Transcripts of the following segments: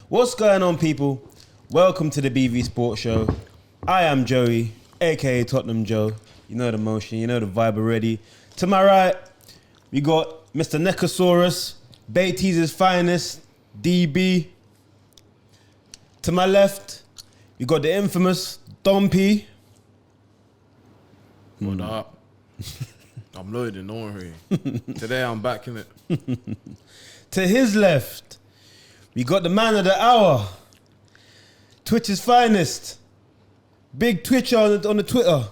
What's going on, people? Welcome to the BV Sports Show. I am Joey, aka Tottenham Joe. You know the motion, you know the vibe already. To my right, we got Mr. Necosaurus, Beatty's finest, DB. To my left, we got the infamous Dompy. What up? I'm loaded, don't worry. Today I'm back in it. To his left, we got the man of the hour, Twitch's finest, big Twitcher on the Twitter.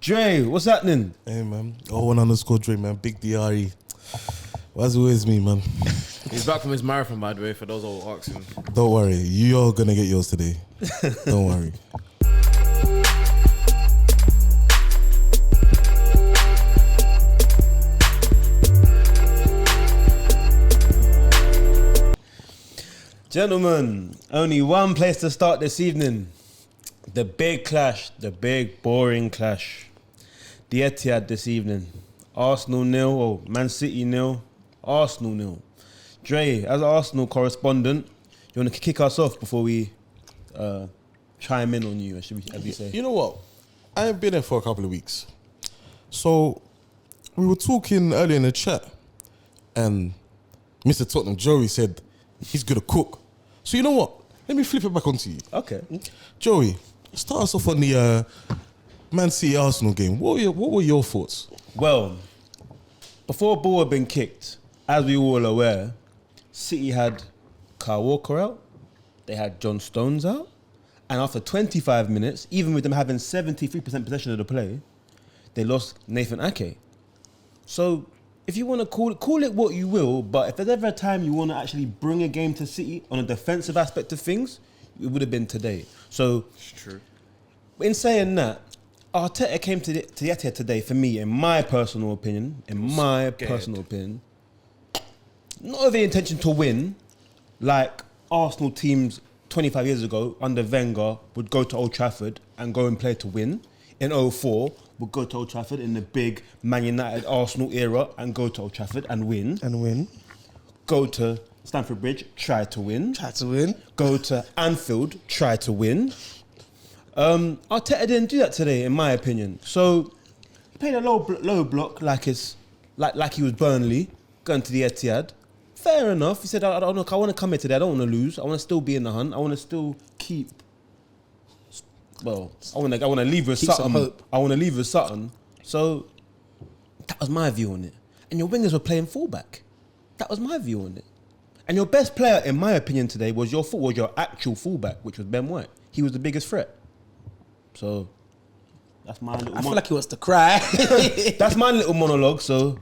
Dre, what's happening? Hey man, 01_ Dre, man, big DRE. As always me, man. He's back from his marathon, by the way, for those old asking. Don't worry, you're gonna get yours today. Don't worry. Gentlemen, only one place to start this evening. The big clash, the big boring clash. The Etihad this evening. Arsenal 0, Man City 0, Arsenal 0. Dre, as an Arsenal correspondent, you want to kick us off before we chime in on you, as we say? You know what? I ain't been there for a couple of weeks. So, we were talking earlier in the chat, and Mr. Tottenham Joey said he's gonna cook. So you know what? Let me flip it back onto you. Okay. Joey, start us off on the Man City Arsenal game. What were your thoughts? Well, before ball had been kicked, as we all aware, City had Kyle Walker out, they had John Stones out, and after 25 minutes, even with them having 73% possession of the play, they lost Nathan Ake. So, if you want to call it what you will, but if there's ever a time you want to actually bring a game to City on a defensive aspect of things, it would have been today. So, It's true. in saying that, Arteta came to the Etihad today, for me, in my personal opinion, not with the intention to win, like Arsenal teams 25 years ago under Wenger would go to Old Trafford and go and play to win. In 2004, would go to Old Trafford in the big Man United Arsenal era and go to Old Trafford and win. Go to Stamford Bridge, try to win. Go to Anfield, try to win. Arteta didn't do that today, in my opinion. So he played a low block like he was Burnley going to the Etihad. Fair enough. He said, I want to come here today. I don't want to lose. I want to still be in the hunt. I want to still keep. Well, I want to leave with something. Hope. I want to leave with something. So that was my view on it. And your wingers were playing fullback. That was my view on it. And your best player, in my opinion, today was your actual fullback, which was Ben White. He was the biggest threat. So that's my little. I feel like he wants to cry. That's my little monologue. So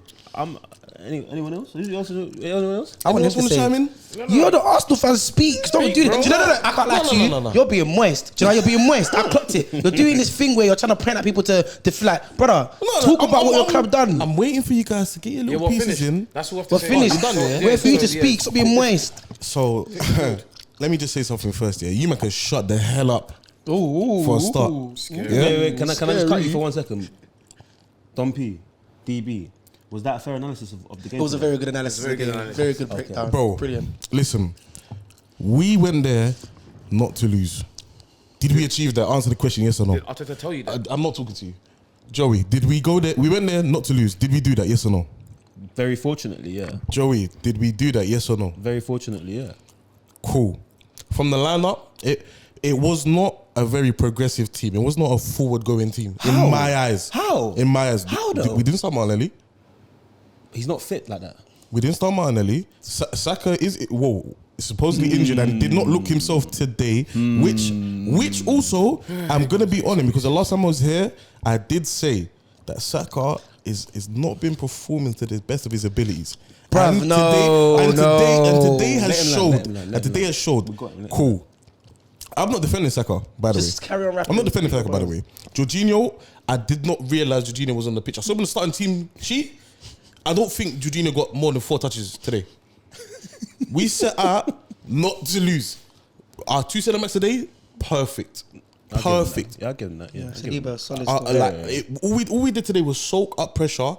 anyone else? Anyone else? I want him to chime say, in? you're the Arsenal fan, speak. Don't do this. No, I can't lie to you. No. You're being moist. Do you know you're being moist? I clocked it. You're doing this thing where you're trying to point at people to deflect. Brother, talk about what your club done. I'm waiting for you guys to get your little pieces in. That's what we We're have to finished. say. Done, yeah? Wait for you to speak. Stop being moist. So, let me just say something first, yeah? You man can shut the hell up Ooh, for a start. Wait. Can I just cut you for 1 second? Dompy, DB. Was that a fair analysis of the game? It was a very good analysis. Very good breakdown. Bro, Brilliant. listen, we went there not to lose. Did we achieve that? Answer the question, yes or no. Did Arteta tell you that? I'm not talking to you. Joey, did we go there? We went there not to lose. Did we do that, yes or no? Very fortunately, yeah. Joey, did we do that, yes or no? Very fortunately, yeah. Cool. From the lineup, it was not a very progressive team. It was not a forward-going team. How? In my eyes. How? In my eyes. How though? We didn't start Martinelli. He's not fit like that. We didn't start Martinelli. Saka is supposedly injured and did not look himself today. Which also I'm gonna be on him because the last time I was here, I did say that Saka is not been performing to the best of his abilities. Bruv, today has showed. Cool. I'm not defending Saka, by the way. Just carry on rapping. I'm not defending Saka, by the way. Jorginho, I did not realise Jorginho was on the pitch. I saw him in the starting team sheet. I don't think Jorginho got more than 4 touches today. We set out not to lose. Our 2 centre-backs today, perfect. Perfect. Yeah, I'll give him that. Yeah. Saliba, solid. All we did today was soak up pressure,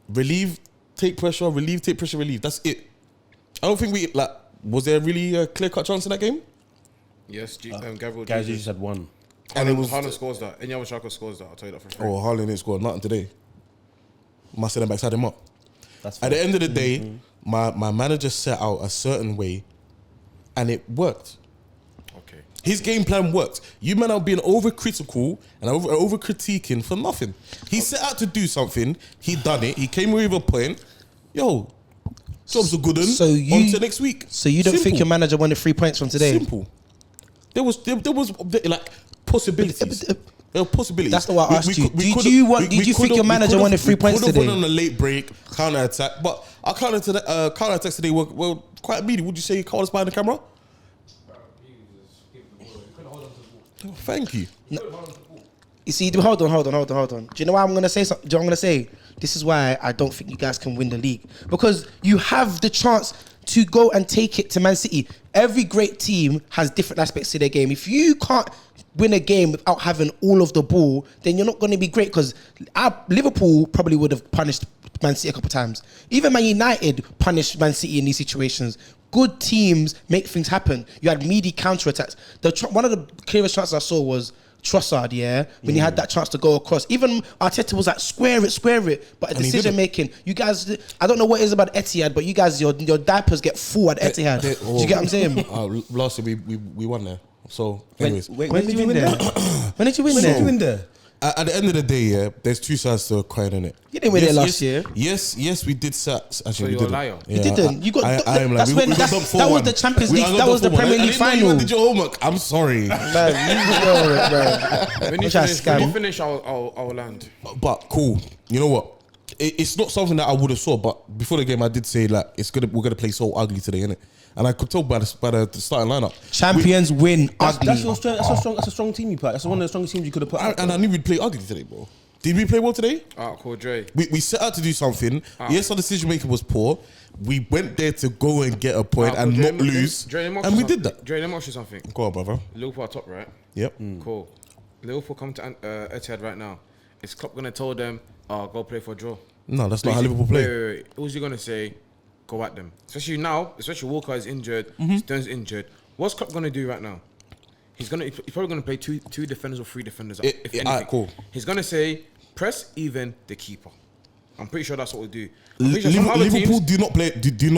relieve, take pressure, relieve, take pressure, relieve. That's it. I don't think we Was there really a clear-cut chance in that game? Yes, Gabriel Guys, you Jesus. just had one. And it was Haaland scores that. Any other striker scores that. I'll tell you that for free. Oh, Haaland didn't score nothing today. My centre backs had him up. That's At the end of the day, my manager set out a certain way, and it worked. Okay. His game plan worked. You men are being overcritical and over critiquing for nothing. He set out to do something. He done it. He came away with a point. Yo, job's a good one. So you- on to next week. So you don't think Simple. your manager won the 3 points from today? Simple. There was like possibilities. There were possibilities. That's not what I asked you. Did could've- you think your manager won the 3 points We could today? have won on a late break, counter attack, but our counter attacks today were quite immediate. Would you say you called us behind the camera? Thank you. You see, hold on. Do you know why I'm gonna say something? Do you know what I'm gonna say? This is why I don't think you guys can win the league, because you have the chance to go and take it to Man City. Every great team has different aspects to their game. If you can't win a game without having all of the ball, then you're not going to be great, because Liverpool probably would have punished Man City a couple of times. Even Man United punished Man City in these situations. Good teams make things happen. You had meaty counter-attacks. One of the clearest chances I saw was Trossard, when he had that chance to go across. Even Arteta was like, square it. But And he decision making, you guys, I don't know what it is about Etihad, but you guys, your diapers get full at Etihad. Do you get what I'm saying? Last year we won there. So, anyways, When did you win there? When did you win When there? did you win there? at the end of the day, there's two sides to a coin, innit? You didn't win there last year. Yes, we did. Actually, So we you're a didn't. liar. Yeah, You didn't. You got. I am like, that's we when. got That dumped was 4-1. the Champions We League. got That was the dumped 4-1. Premier I League didn't know you final. did your homework. I'm sorry, When you finish, I'll land. but cool. You know what? It's not something that I would have saw. But before the game, I did say like we're gonna play so ugly today, innit? And I could tell by the starting lineup. Champions win ugly. That's a strong team you put. That's one of the strongest teams you could have put. And I knew we'd play ugly today, bro. Did we play well today? Cool, Dre. We set out to do something. Yes, our decision making was poor. We went there to go and get a point and not lose. And we did that. Dre, let me ask you something. Go on, brother. Liverpool are top, right? Yep. Cool. Liverpool come to Etihad right now. Is Klopp going to tell them, go play for a draw? No, that's not how Liverpool play. Wait. Who's he going to say, go at them? Especially now, Walker is injured, Stone's injured. What's Klopp going to do right now? He's probably going to play two defenders or three defenders. If anything. Cool. He's going to say, press even the keeper. I'm pretty sure that's what we'll do. Liverpool do not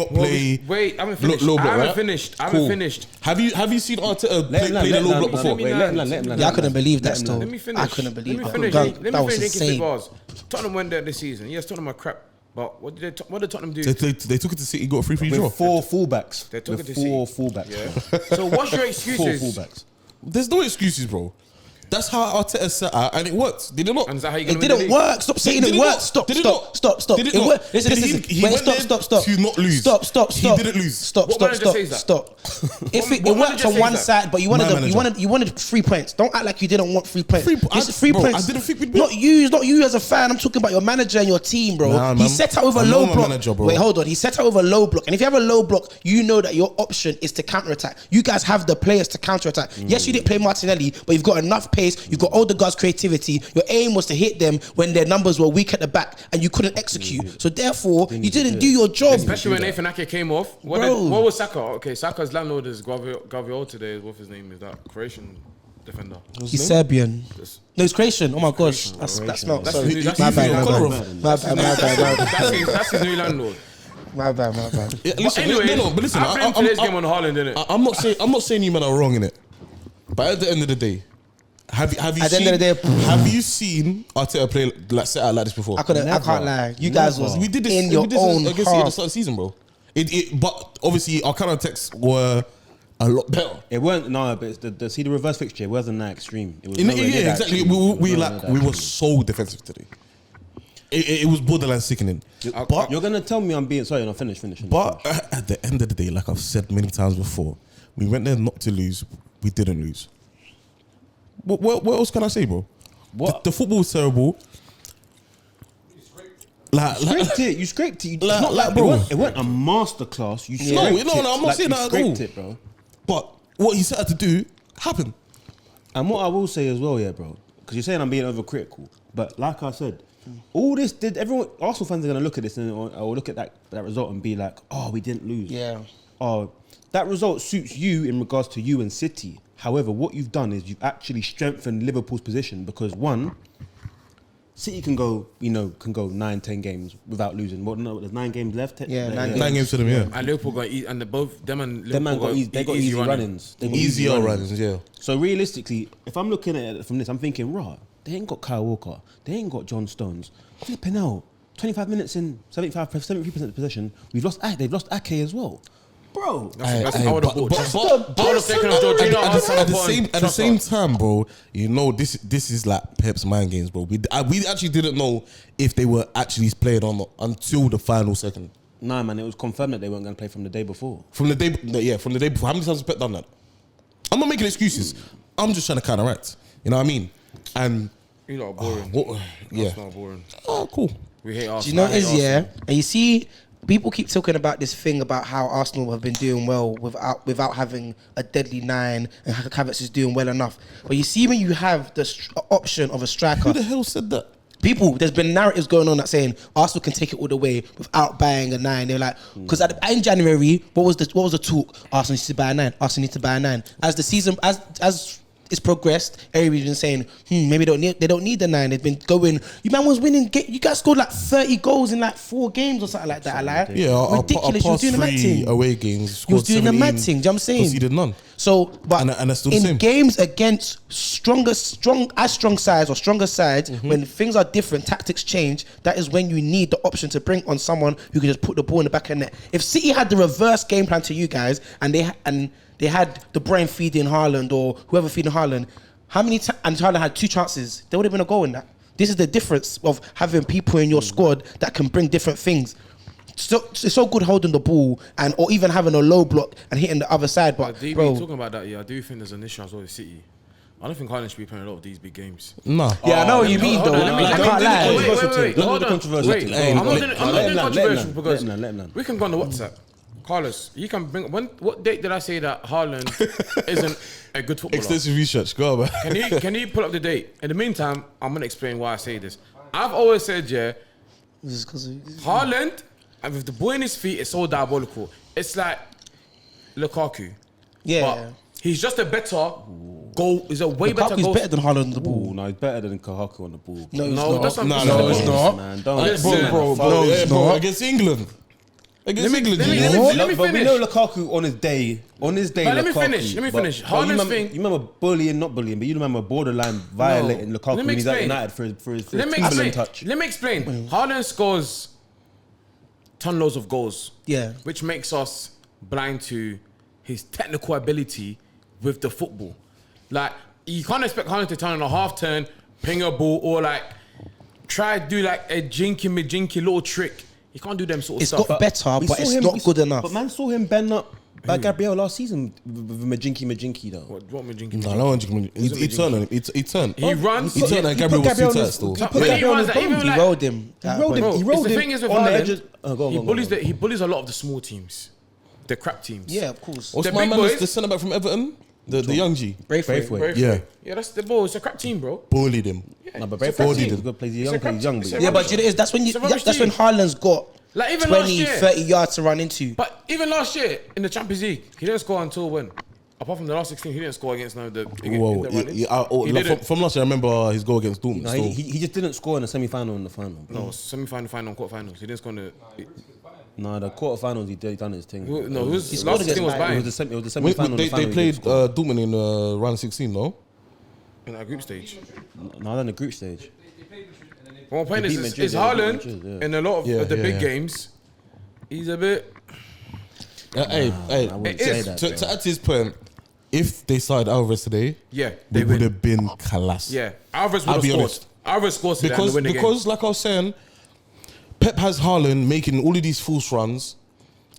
play. Wait, I haven't finished. Low block, I haven't right? finished. I Cool. haven't finished. Have you seen Arteta Let him play the land, low block let him before? land. Wait, let him land. Yeah, I couldn't believe that. Still, Let me finish. I couldn't believe that. Let me That finish. was insane. Bars. Tottenham went there this season. Yes, Tottenham are crap. But what did Tottenham do? They took it to City, got a free draw. With 4 fullbacks. They took With it to four City. fullbacks. Yeah. So what's your 4 excuses? fullbacks. There's no excuses, bro. That's how Arteta set out, and it worked. Did it not? And is that how you It gonna win the didn't league? work. Stop saying Did it it worked. not? Stop. Did it not? Stop. Did it It not? worked. Listen. He Wait, went there stop. to not lose. Stop. He didn't lose. Stop. What manager says that? Stop. If it what worked manager on says one that? side, but you My wanted manager. you wanted 3 points. Don't act like you didn't want 3 points. It's 3 bro, points. I didn't think we'd win. Not you as a fan. I'm talking about your manager and your team, bro. Nah, He man. set out with a I know low my block. manager, bro. Wait, hold on. He set out with a low block, and if you have a low block, you know that your option is to counter attack. You guys have the players to counter attack. Yes, you didn't play Martinelli, but you've got enough pace. You've got Odegaard's creativity. Your aim was to hit them when their numbers were weak at the back, and you couldn't execute. So therefore, you didn't do your job. Especially when Nathan Ake came off. What was Saka? Okay, Saka's landlord is Gaviol today. What his name is? That Croatian defender. He's Serbian. No, it's Croatian. Oh my gosh, that smells. That's Sorry. his My new bad. colour That's his new landlord. My bad. Yeah, But anyway, but listen. I blame today's game on Haaland, innit? I'm not saying you men are wrong in it, but at the end of the day, have you At the seen, end of the day- have you seen Arteta play like set out like this before? I can't lie. You guys was We did this in your own against City at the half. start of the season, bro. But obviously our counter attacks were a lot better. It weren't but it's the reverse fixture. It wasn't that extreme. It was Yeah, nowhere near that exactly. extreme. We were so defensive today. It was borderline sickening. But You're gonna tell me I'm being sorry, and I'll finish. But at the end of the day, like I've said many times before, we went there not to lose. We didn't lose. What else can I say, bro? What? The football was terrible. You scraped it. Like, It's not like, bro. It weren't a masterclass. You No, scraped it. I'm not saying that you at scraped all. it, bro. But what he set out to do happened. And what I will say as well, bro, because you're saying I'm being overcritical, but like I said, all this did everyone. Arsenal fans are gonna look at this and or look at that result and be like, oh, we didn't lose. Yeah. Oh, that result suits you in regards to you and City. However, what you've done is you've actually strengthened Liverpool's position because one, City can go 9-10 games without losing. What? No, there's 9 games left. Yeah, 9 games to them, yeah. And Liverpool got and both them and Them man Liverpool got easy run-ins. They got Easier runs, yeah. So realistically, if I'm looking at it from this, I'm thinking, right, they ain't got Kyle Walker, they ain't got John Stones. Flipping out, 25 minutes in, 73% possession. They've lost Ake as well, bro. I would have bought. At the same time, bro, you know this is like Pep's mind games, bro. We actually didn't know if they were actually played or not until the final second. Nah, man, it was confirmed that they weren't going to play from the day before. From the day before. How many times has Pep done that? I'm not making excuses. I'm just trying to counteract. You know what I mean? And you lot are boring. Yeah. That's not boring. Oh, cool. We hate Arsenal. Do you know what it is, yeah? And you see, people keep talking about this thing about how Arsenal have been doing well without having a deadly 9 and Havertz is doing well enough. But you see when you have the option of a striker... Who the hell said that? People, there's been narratives going on that saying Arsenal can take it all the way without buying a 9. They're like, because in January, what was the talk? Arsenal needs to buy a 9. Arsenal needs to buy a 9. As the season, as it's progressed, everybody's been saying, maybe they don't need the 9. They've been going. You man was winning. You guys scored like 30 goals in like 4 games or something like that. Yeah, ridiculous. You was doing the mad thing. Away games. You was doing the mad thing. Do you know what I'm saying? Because he did none. So, but and that's still the same. in games against strong sides or stronger sides, when things are different, tactics change. That is when you need the option to bring on someone who can just put the ball in the back of the net. If City had the reverse game plan to you guys, and they had the brain feeding Haaland or whoever feeding Haaland, how many times? And Haaland had 2 chances. There would have been a goal in that. This is the difference of having people in your squad that can bring different things. So it's so good holding the ball or even having a low block and hitting the other side. But bro, talking about that, yeah, I do think there's an issue as well with City. I don't think Haaland should be playing a lot of these big games. No. Yeah, I know what you mean though. I can't lie. Wait, hold on. I'm not doing controversial because let him. we can go on the WhatsApp. Carlos, you can bring. What date did I say that Haaland isn't a good footballer? Extensive research, go on, man. Can you pull up the date? In the meantime, I'm gonna explain why I say this. I've always said, Haaland, and with the ball in his feet, it's so diabolical. It's like Lukaku. Yeah. But he's just a better goal. He's a way better goal. He's better than Haaland on the ball. No, he's better than Kahaku on the ball. No, that's not. No, it's not. Man, Bro, against England. Let me finish. But we know Lukaku on his day. Let me finish. Haaland's thing. You remember bullying, not bullying, but you remember borderline violating Lukaku when he's at United for his Timberland touch. Let me explain. Haaland scores ton loads of goals. Yeah. Which makes us blind to his technical ability with the football. Like, you can't expect Haaland to turn on a half turn, ping a ball, or like try to do like a jinky little trick. He can't do them sort of stuff. It's got better, but it's not good enough. But man saw him bend up by Gabriel last season with Majinky though. What Majinky? No, he turned. He turned. He runs. He turned and Gabriel was too tight still. He rolled him. He rolled him. The thing is with Haaland, he bullies a lot of the small teams, the crap teams. Yeah, of course. What's The my big man? boys- The centre back from Everton, the young G. Braithwaite. Yeah. Yeah, that's the ball. It's a crap team, bro. Bullied him. No, but It's a Braithwaite crap is team. good. Plays young. It's a Yeah, but you know, that's when It's a rubbish that's when team. Haaland's got Like even last 20, year. 30 yards to run into. But even last year in the Champions League, he didn't score until when? Apart from the last 16, he didn't score against none of the. Whoa, He didn't. from last year, I remember his goal against Dortmund. No, still. he just didn't score in the semi-final and the final. No, semi-final, final, quarter-finals. He didn't score in the. No, the quarterfinals he done his thing. No, his scored last 16 was against buying It was the semi-final. They played Dortmund in round 16, no? in that group stage. No, in the group stage. What my point They beat is Madrid, is yeah, they beat Haaland Madrid, yeah. in a lot of the big yeah. games. He's a bit. Hey, I wouldn't say that. to add to his point, if they started Alvarez today, Yeah, they they would win. have been class. Yeah, Alvarez I'll would be have honest. scored. Alvarez scores today and they win the game. Because like I was saying, Pep has Haaland making all of these false runs,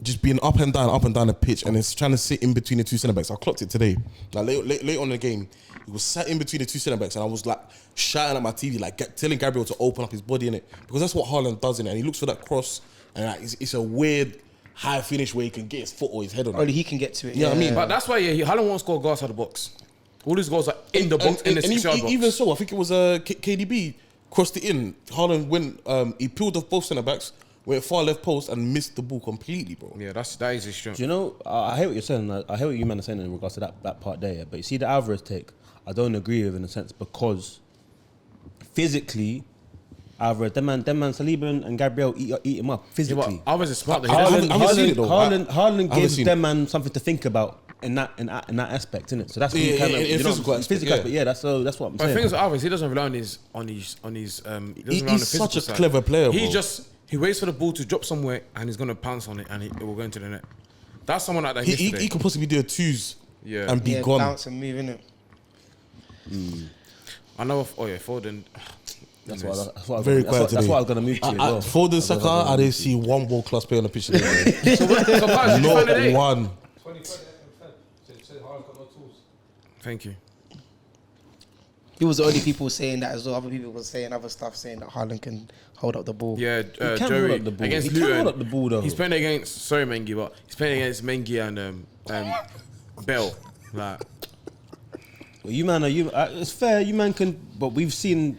just being up and down the pitch, and it's trying to sit in between the 2 centre backs. I clocked it today. Like late on in the game, he was sat in between the 2 centre backs, and I was like shouting at my TV, like telling Gabriel to open up his body in it, because that's what Haaland does in it. And he looks for that cross, and like, it's a weird high finish where he can get his foot or his head on it. Only he can get to it. You know what I mean? But that's why Haaland won't score goals out of the box. All his goals are in the box, in the 6-yard box. Even so, I think it was KDB crossed it in. Haaland went, he peeled off both centre backs, went far left post and missed the ball completely, bro. Yeah, that is his strength. Do you know? I hear what you're saying. I hear what you man are saying in regards to that part there. Yeah? But you see the Alvarez take, I don't agree with in a sense because physically, Alvarez, them man Saliba and Gabriel eat him up physically. I was smart. That I haven't seen it though. Haaland I gives seen them man something to think about in that aspect, innit? So that's what you kind of physical aspect. Yeah, that's what I'm But the saying. thing is, Alvarez, he doesn't rely on his. He doesn't rely on the He's physical such a side. clever player, bro. He waits for the ball to drop somewhere and he's gonna pounce on it and it will go into the net. That's someone like that. He could possibly do a twos and be gone. Bounce and move, innit? I know. Foden. That's what Very quiet that's today. what I was gonna move to as well. Foden, Saka, I didn't see one world class player on the pitch today. So Paz, you find Not it? one. 23rd said Haaland's got no tools. Thank you. He was the only people saying that as well. Other people were saying other stuff, saying that Haaland can hold up the ball. Yeah, can hold Joey up the ball. against He can Luton. hold up the ball, though. He's playing against Mengi, but he's playing against Mengi and Bell. Like, Well, it's fair. You man can, but we've seen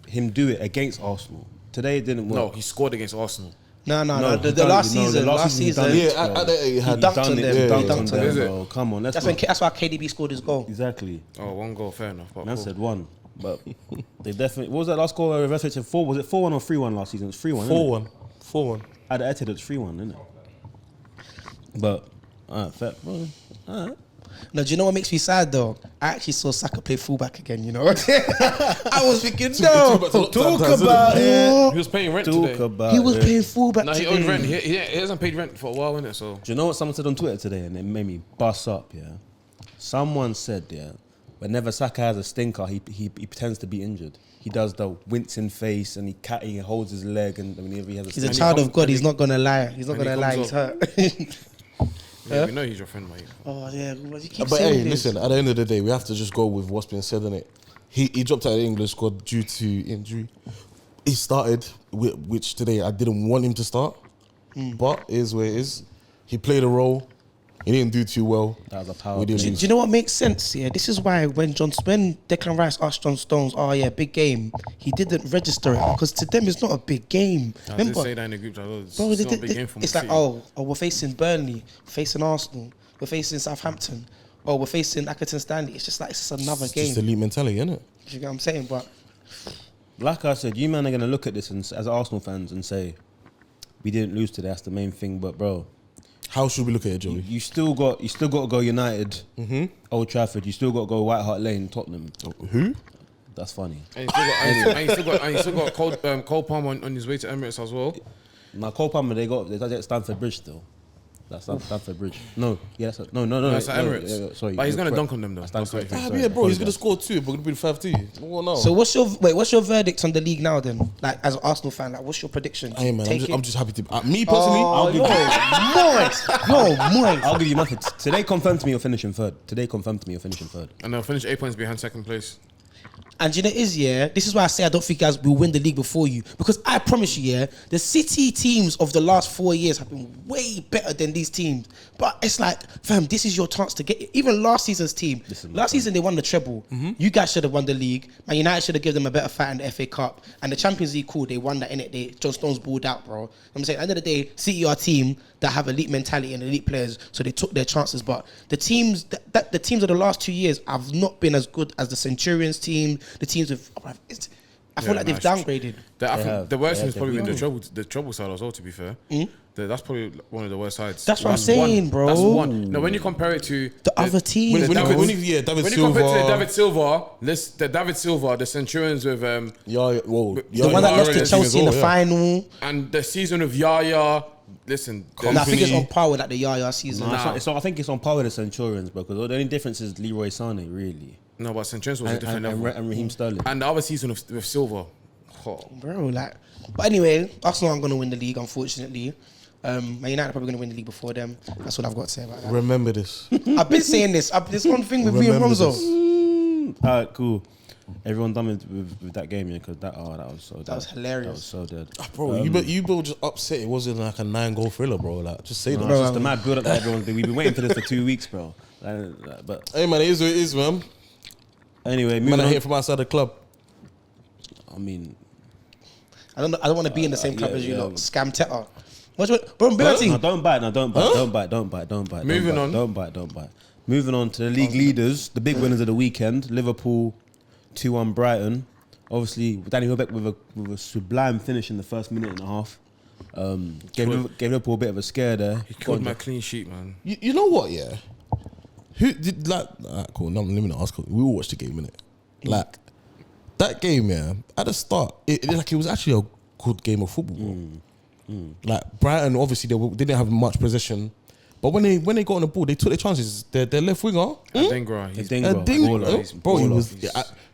him do it against Arsenal. Today it didn't work. no, he scored against Arsenal. No. No, The he done- last no, the season, last last season season. he done Yeah, it, at the he had dunked Done on it, them. he He dunked dunked on on them, them. bro. Come on, That's why KDB scored his goal. exactly. Oh, one goal, fair enough. But Man cool. said one, but they definitely. What was that last goal? Reverse it to 4. Was it 4-1 or 3-1 last season? It's 3-1. 4-1. 4-1. At the Etihad, it's 3-1, isn't it? But fair. Well, all right. No, do you know what makes me sad though? I actually saw Saka play fullback again. You know, I was thinking, no, Talk about it. He was paying rent Talk today. about he was it. playing fullback No, he today. owed rent. He hasn't paid rent for a while, innit? So Do you know what someone said on Twitter today, and it made me bust up? Yeah, someone said, yeah, whenever Saka has a stinker, he pretends to be injured. He does the wincing face, and he holds his leg, and whenever he has a He's a stinker, child comes- of God. and He's he- not gonna lie. He's not and he gonna lie. comes He's hurt. yeah, we know he's your friend, mate. Oh yeah, you keep But saying hey, this. listen, at the end of the day, we have to just go with what's been said, innit? He dropped out of the English squad due to injury. He started, which today I didn't want him to start, but it is where it is. He played a role. He didn't do too well. That was a power We didn't play. lose. Do you know what makes sense? Yeah, this is why when Declan Rice asked John Stones, "Oh yeah, big game," he didn't register it because to them it's not a big game. I did Remember, say that in the group chat. It's bro, not a big game for it's Man like, City. oh, we're facing Burnley, facing Arsenal, we're facing Southampton, oh, we're facing Accrington Stanley. It's just like it's just another It's game. just elite mentality, innit? You get what I'm saying? But Like I said, you man are gonna look at this as Arsenal fans and say, we didn't lose today. That's the main thing. But bro, How should we look at it, Joey? you still got to go United, Old Trafford. You still got to go White Hart Lane, Tottenham. Who? That's funny. And he still got Cole Palmer on his way to Emirates as well. Now Cole Palmer, they at Stamford Bridge still. That's Stamford Bridge. No, yeah, no. That's at Emirates. Sorry, But he's you're gonna correct. dunk on them though. That's That's Stamford what I Bridge. think. Yeah, bro, he's gonna Apologize. score 2, but we're gonna be 5-2. Well, no. so what's your verdict on the league now then? Like as an Arsenal fan, like what's your prediction? Hey man, Take I'm it? just happy to. Me personally, Oh, give you're you- moist. I'll give you nothing. Today confirmed to me you're finishing third. And they'll finish 8 points behind second place. And you know, this is why I say I don't think you guys will win the league before you. Because I promise you, yeah, the City teams of the last 4 years have been way better than these teams. But it's like, fam, this is your chance to get it. Even last season's team, last season they won the treble. You guys should have won the league. Man United should have given them a better fight in the FA Cup. And the Champions League, cool, they won that in it. John Stones balled out, bro. I'm saying, at the end of the day, City are a team that have elite mentality and elite players, so they took their chances. But the teams the teams of the last 2 years have not been as good as the Centurions team, the teams with. I feel like they've downgraded. I think have. the worst They thing is have. probably They've the trouble side as well. To be fair, that's probably one of the worst sides. That's what I'm saying, bro. That's one. Now, when you compare it to The other teams. when David- you, when you, David when you Silva, compare to the David Silva, the Centurions with the The one that lost to Chelsea in the final. and the season of Yaya. Listen, And I think it's Company. on par with like the Yaya season. No, I think it's on par with the Centurions because the only difference is Leroy Sané really, no, but Centurions was a different level. and Raheem Sterling. And the other season with Silva. Oh. Bro, like. But anyway, Arsenal aren't going to win the league, unfortunately. Man United are probably going to win the league before them. That's what I've got to say about that. Remember this. I've been saying this. This one thing with me and Remember Ronzo. this. All right, cool. Everyone done with that game, yeah, because that was so dead. That was hilarious. That was so dead. Bro, you were just upset it wasn't like a 9-goal thriller, bro. Like, just say No, that. it's just the mad build up that everyone's been. We've been waiting for this for 2 weeks, bro. But Hey man, it is what it is, man. anyway, Man, moving I on. hate from outside the club. I mean, I don't want to be in the same club as you lot. Scam Teta. What's what? Bro, big team. No, don't bite. Don't bite. Moving on. Don't bite. Moving on to the league leaders, the big winners of the weekend. Liverpool 2-1 Brighton. Obviously, Danny Welbeck with a sublime finish in the first minute and a half. Gave Liverpool a bit of a scare there. He killed my clean sheet, man. You know what? Yeah. Who did like? Alright, cool. No, let me not ask. We all watched the game, innit? Like that game, yeah. At the start, it was actually a good game of football. Bro. Like Brighton, obviously they didn't have much possession, but when they got on the ball, they took their chances. Their left winger, Adingra. Bro, he was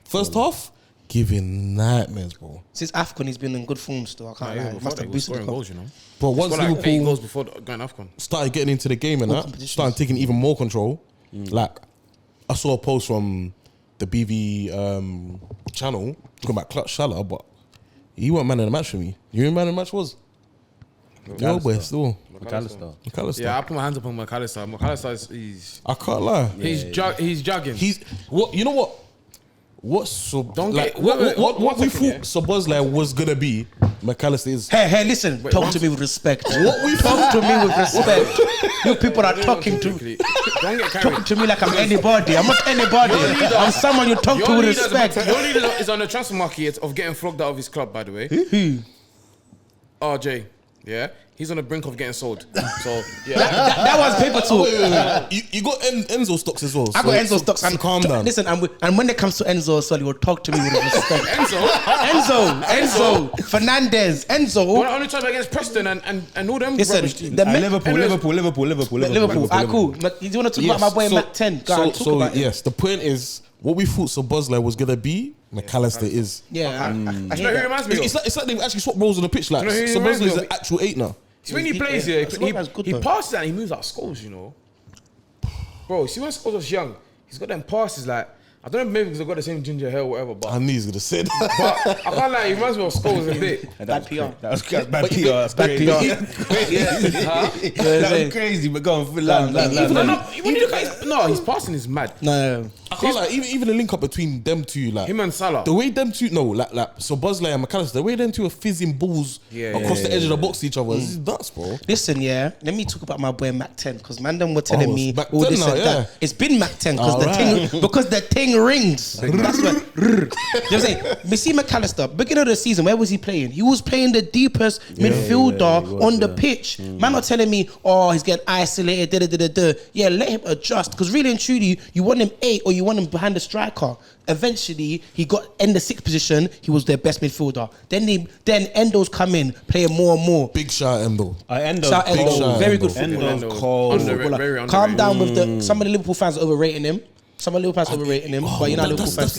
first half giving nightmares, bro. Since AFCON, he's been in good form still. I can't lie. He must have boosted the goals, you know. Bro, once Like 8 Liverpool goals before going AFCON. started getting into the game and that, started taking even more control. Like I saw a post from the BV channel talking about Clutch Salah, but he wasn't man of the match for me. You know who man of the match was? Yo, boy, still. McAllister. Yeah, I put my hands up on McAllister. McAllister is I can't lie. he's jogging. He's what? You know what? What we thought Szoboszlai was gonna be, McAllister is. Hey, listen. Talk to me with respect. What we talk to me with respect. You people are talking to. Don't get carried. Talking to me like I'm anybody. I'm not anybody. I'm someone you talk to with respect. Your leader is on the transfer market of getting flogged out of his club, by the way. Who? RJ. Yeah? He's on the brink of getting sold. So, yeah. That was paper talk. You got Enzo stocks as well. I got Enzo stocks. So calm down. Listen, and when it comes to Enzo, so you will talk to me with respect. Enzo, Fernandez, Enzo. Well, only time against Preston and all them Listen, rubbish teams. Liverpool. Ah, cool. Do you want to talk about my boy Mac 10? Go on, talk about it. Yes, the point is what we thought Szoboszlai was gonna be, McAllister is. Yeah, I You know who hear that. reminds me of? It's like they've actually swapped roles on the pitch. Like You know who he reminds Szoboszlai me is of? an actual 8 now. See, when he plays here, he though. passes and he moves out Scholes, you know. Bro, see when Scholes was young, he's got them passes like, I don't know, maybe because they've got the same ginger hair or whatever, but I knew he was gonna say that. but I can't lie, he reminds me of Scholes a bit. Bad PR. That was bad PR. That's Bad crazy. PR. That was crazy, but go on. No, his passing is mad. No. I can't like even the link up between them two, like Him and Salah. the way them two, like Szoboszlai and McAllister, the way them two are fizzing balls across the edge of the box to each other, this is nuts, bro. Listen, yeah, let me talk about my boy Mac 10 because man, them were telling me it's Mac all 10 this now, and that. It's been Mac 10 because the thing rings. That's what. You know what I'm saying? We see McAllister, beginning of the season, where was he playing? He was playing the deepest midfielder on the pitch. Man, not telling me, oh, he's getting isolated. Yeah, let him adjust because really and truly, you want him 8 or you want him behind the striker. Eventually, he got in the 6th position. He was their best midfielder. Then Endo's come in, playing more and more. Big shout Endo. Shout Endo, very good footballer. Endo's cold. Very Calm underrated. down with some of the Liverpool fans are overrating him. Some of the Liverpool fans are overrating him, but you know Liverpool fans.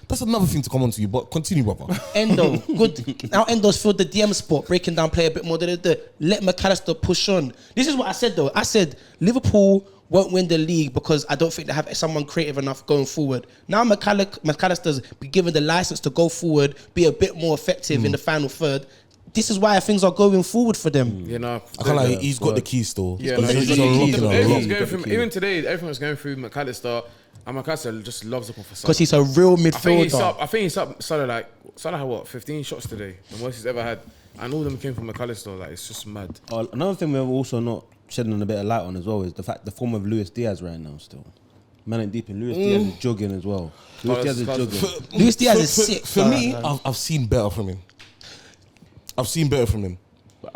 That's another thing to come on to you, but continue, brother. Endo, good. Now Endo's filled the DM spot, breaking down play a bit more. Let McAllister push on. This is what I said though. I said Liverpool won't win the league because I don't think they have someone creative enough going forward. Now McAllister's been given the license to go forward, be a bit more effective in the final third. This is why things are going forward for them. You know, I can't lie, he's got the keys still. Yeah, He's he's got got the the keys. everything's going through. Even today, everything was going through McAllister, and McAllister just loves up on for Salah. Because he's a real midfielder. I think he's up. Salah had what 15 shots today, the most he's ever had, and all of them came from McAllister. Like it's just mad. Another thing we're also not shedding a bit of light on as well is the form of Luis Diaz right now still. Man ain't deep in. Luis Diaz is jogging as well. Luis Diaz is jogging. Luis Diaz is sick. For me, I've seen better from him. I'm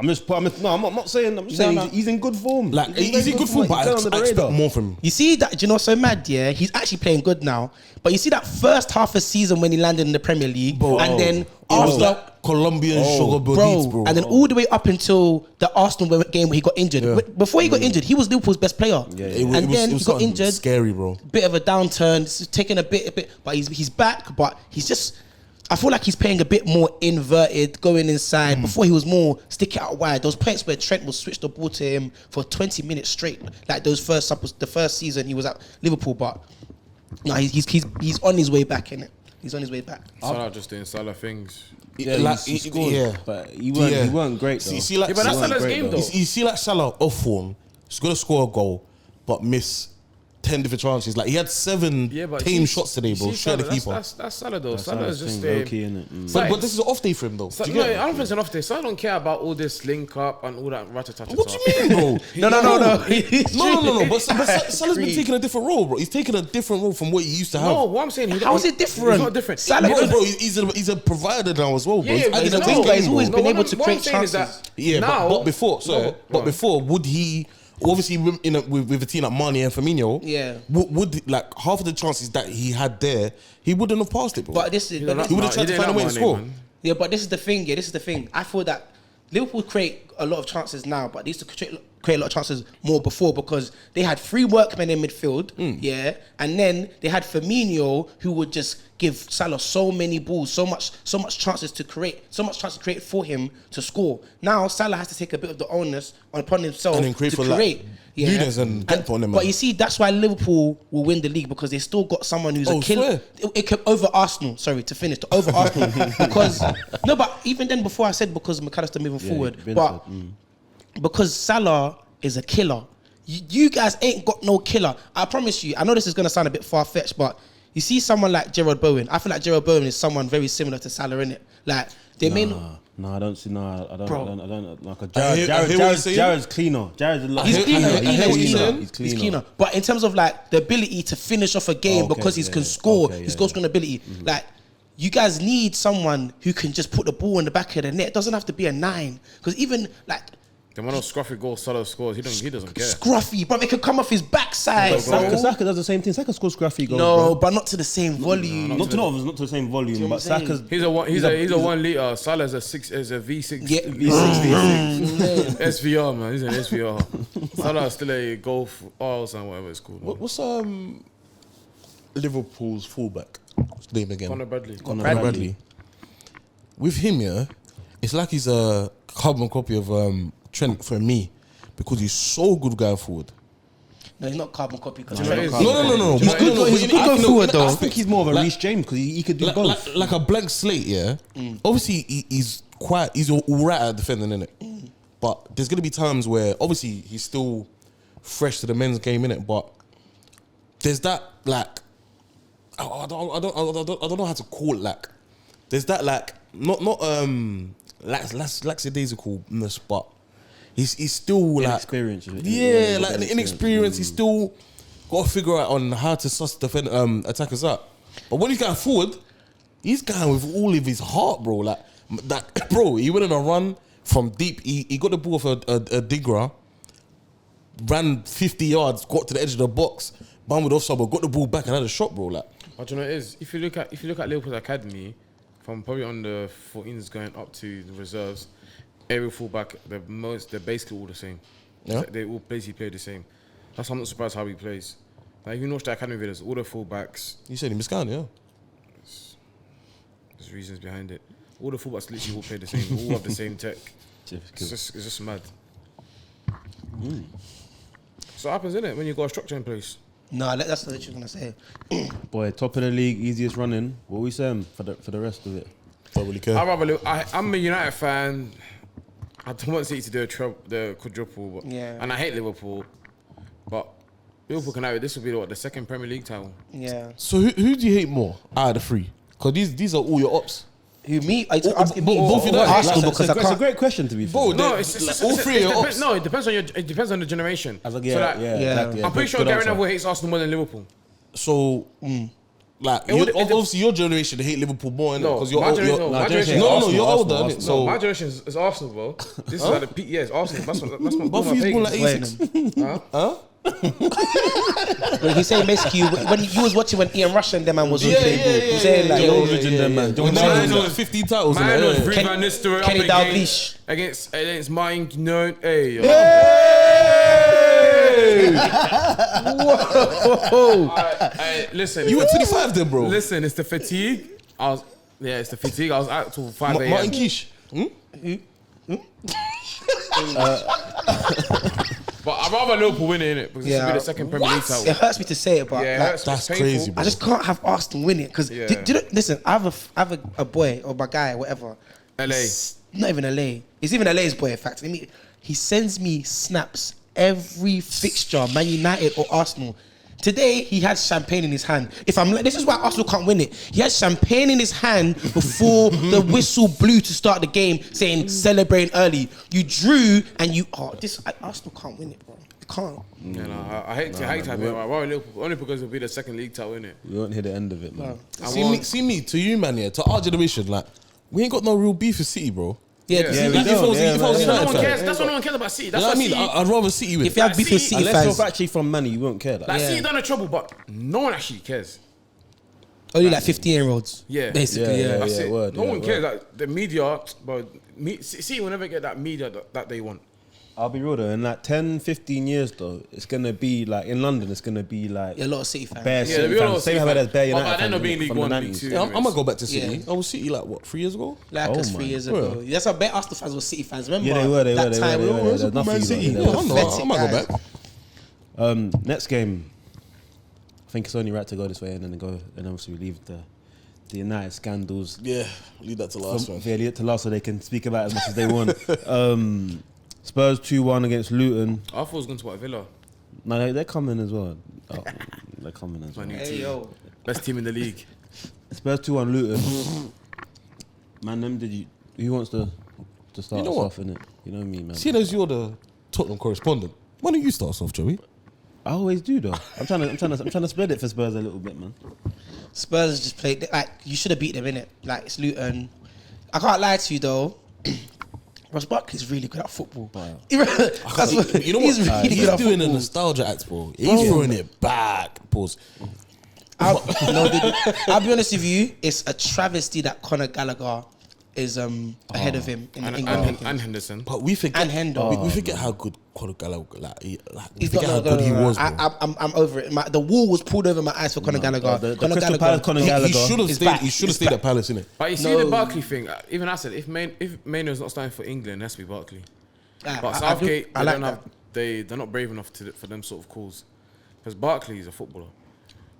not saying. I'm saying he's in good form. Like he's in good form, but I expect more from him. You see that? Do you know what's so mad? Yeah, he's actually playing good now. But you see that first half of season when he landed in the Premier League, and then Arsenal, Colombian sugar bro, and then all the way up until the Arsenal game where he got injured. Yeah. Before he got injured, he was Liverpool's best player. And then he got injured. Scary, bro. Bit of a downturn. It's taking a bit, but he's back. But he's just. I feel like he's playing a bit more inverted, going inside. Before he was more stick it out wide. Those points where Trent will switch the ball to him for 20 minutes straight, like the first season he was at Liverpool. But no, he's on his way back, innit? He's on his way back. Salah just doing Salah things. He scored, but he weren't great though. You see, like, Yeah, but that's Salah's game though. You see, like Salah off form, he's gonna score a goal, but miss 10 different chances. Like he had 7 tame shots today, bro. Straight at the keeper. That's Salah though. Salah is just low-key, innit? But this is an off day for him though. I don't think it's an off day. Salah don't care about all this link up and all that rat-a-tat-a-tat. What do you mean, bro? No. No. But Salah's been taking a different role, bro. He's taking a different role from what he used to have. No, what I'm saying, How is it different? It's not different. Salah, Bro, he's a provider now as well, bro. Yeah, but He's a winger. He's always been able to create chances. Yeah, now, but before, would he? Obviously, with a team like Mane and Firmino, would like half of the chances that he had there, he wouldn't have passed it, bro. But this is he would have tried to find a way to score. Yeah, but this is the thing. Yeah, this is the thing. I feel that Liverpool create a lot of chances now, but they used to create a lot of chances more before because they had 3 workmen in midfield, and then they had Firmino who would just give Salah so many balls, so much chances to create for him to score. Now Salah has to take a bit of the onus upon himself and then create to for create. Nunes and depth on them. But you see, that's why Liverpool will win the league because they still got someone who's a killer. It could over Arsenal. Sorry, to finish, over Arsenal because no, but even then, before I said because McAllister moving forward, but because Salah is a killer. You guys ain't got no killer. I promise you. I know this is gonna sound a bit far fetched, but you see someone like Gerard Bowen. I feel like Gerard Bowen is someone very similar to Salah, innit? Like they may not. No, I don't see. No, I don't. Bro. I don't. Like Jared's cleaner. Jared's a lot. He's cleaner. He's He's cleaner. But in terms of like the ability to finish off a game because he can score, his goal scoring ability, like you guys need someone who can just put the ball in the back of the net. It doesn't have to be a 9 because even like. The one of scruffy goals Salah scores, he doesn't care. Scruffy, but it could come off his backside. Saka does the same thing. Saka scores scruffy goals. No, bro. but not to the same volume. Not to the same volume, but Saka's. He's a 1 litre. Salah is a V6. Yeah. V60. SVR, man. He's an SVR. Salah is still a Golf R's and whatever it's called. What's Liverpool's fullback? What's his name again? Conor Bradley. Bradley. With him, yeah, it's like he's a carbon copy of Trent for me because he's so good going forward. No, he's not carbon copy. No. He's good going forward though. I think he's more of a Reece James because he could do both. Like a blank slate, yeah. Obviously, he's all right at defending, innit? But there's gonna be times where obviously he's still fresh to the men's game, innit? But there's that like I don't know how to call it. Like there's that like not lackadaisicalness, but he's still like inexperienced. Inexperienced. He's still got to figure out on how to defend attackers up. But when he's going forward, he's going with all of his heart, bro. Like that, bro. He went on a run from deep. He got the ball off a Digra, ran 50 yards, got to the edge of the box, bumbled off someone, got the ball back and had a shot, bro. Like, but you know what it is? If you look at Liverpool's academy, from probably on the 14s going up to the reserves, every fullback, they're basically all the same. Yeah. They all basically play the same. That's why I'm not surprised how he plays. Like if you watch the academy videos, all the fullbacks. You said he miscounted, yeah. There's reasons behind it. All the fullbacks literally all play the same. They all have the same tech. It's just mad. So what happens, innit, when you got a structure in place? No, that's what you're gonna say. Boy, top of the league, easiest running. What we saying for the rest of it? Don't really care. I'm a United fan. I don't want City to do the quadruple, but, and I hate Liverpool. But Liverpool can have it. This will be the second Premier League title. Yeah. So who do you hate more out of the three? Because these are all your ops. Who, me? Are you asking me? Both of them. Arsenal, because I It's a can't. great question to be fair. Bro, No, all three are your ops. No, it depends on the generation. Exactly, I'm pretty sure Gary Neville hates Arsenal more than Liverpool. So, like, obviously your generation they hate Liverpool more, innit? No, Because my generation. you're older, innit? Arsenal. So My generation is Arsenal, bro. This is like the peak. Yeah, it's Arsenal. That's my both of you born like pagans. 86. When he saying basically when you was watching when Ian Rush and them man was on Yeah. he's saying like Joe Ridge and them, man. Joe Mine Ridge. was 15 titles. Mine was innit? Ruud van Nistelrooy Kenny up Dalglish. against mine. No, hey. Yo. Whoa! Listen, You were 25 then, bro. Listen, it's the fatigue. It's the fatigue. I was out till 5 a.m. Martin Quiche. But I'd rather Liverpool win it, innit? Because this will be the second Premier League title. It hurts me to say it, but Yeah, it like, hurts. That's It's painful. crazy, bro. I just can't have Arsenal win it because Yeah. do you know, listen, I have a boy or my guy, whatever. LA. Not even LA. He's even LA's boy, in fact. He sends me snaps every fixture, Man United or Arsenal. Today he had champagne in his hand. This is why Arsenal can't win it. He had champagne in his hand before the whistle blew to start the game, saying celebrating early. You drew and Arsenal can't win it, bro. You can't. Yeah, no, I hate to have it. Only because it'll be the second league title, innit? We won't hear the end of it, man. See me, to you, man, yeah, to our generation, like, we ain't got no real beef with City, bro. Yeah, Yeah, see, we if don't. I was- Yeah, if I was man. United No one fan- cares. That's what no one cares about City. You That's know what I why mean? City, I'd rather City with. if you have beef with City- City Unless fans, you're actually from Manny, you won't care. like City done a trouble, but no one actually cares. only like 15-year-olds. Yeah. Basically, yeah. That's it. word, no yeah, one word. cares. Like the media, but City will never get that media that they want. I'll be real though, in like 10, 15 years though, it's gonna be like in London, it's gonna be like Yeah, a lot of City fans. bare Yeah, City there'll be a lot fans. of Same City how there's fans. bare But United by then fans they'll be in League from the One, League 90s. Two. Yeah, I'm gonna go back to City. Yeah. I was City like what 3 years ago. Like us 3 years ago. That's how bet Arsenal fans were City fans. Remember? Yeah, they were. that time. They were. There's nothing Man about City. it. Yeah, They were I know. pathetic I might guys. go back. Next game, I think it's only right to go this way and then obviously we leave the United scandals Yeah, leave that to last one. to last so they can speak about it as much as they want. Spurs 2-1 against Luton. I thought it was going to White Villa. No, they're coming as well. Oh, they're coming as well. My new Hey, team. yo. Best team in the league. Spurs 2-1 Luton. Man, who wants to start You know us what? off in it? You know me, man. Seeing as you're the Tottenham correspondent, why don't you start us off, Joey? I always do though. I'm trying to spread it for Spurs a little bit, man. Spurs just played like you should have beat them, innit? Like it's Luton. I can't lie to you though. Ross Barkley's really good at football. That's what, You know what? he's really He's good at doing a football. nostalgia act, bro. He's throwing it back. Pause. I'll be honest with you. It's a travesty that Conor Gallagher is ahead of him in the England rankings. And Henderson. But we forget. And Hendo. We forget how good Conor Gallagher. We He's forget how got good he was, bro. I'm over it. The wall was pulled over my eyes for Conor Gallagher. the Conor Crystal Palace Conor He Gallagher should have is stayed. back. He should have He's stayed back. at Palace, innit? But you see No. the Barkley thing. Even I said if Maynard's not starting for England, it has to be Barkley. But I Southgate, like that. they're not brave enough for them sort of calls. Because Barkley is a footballer.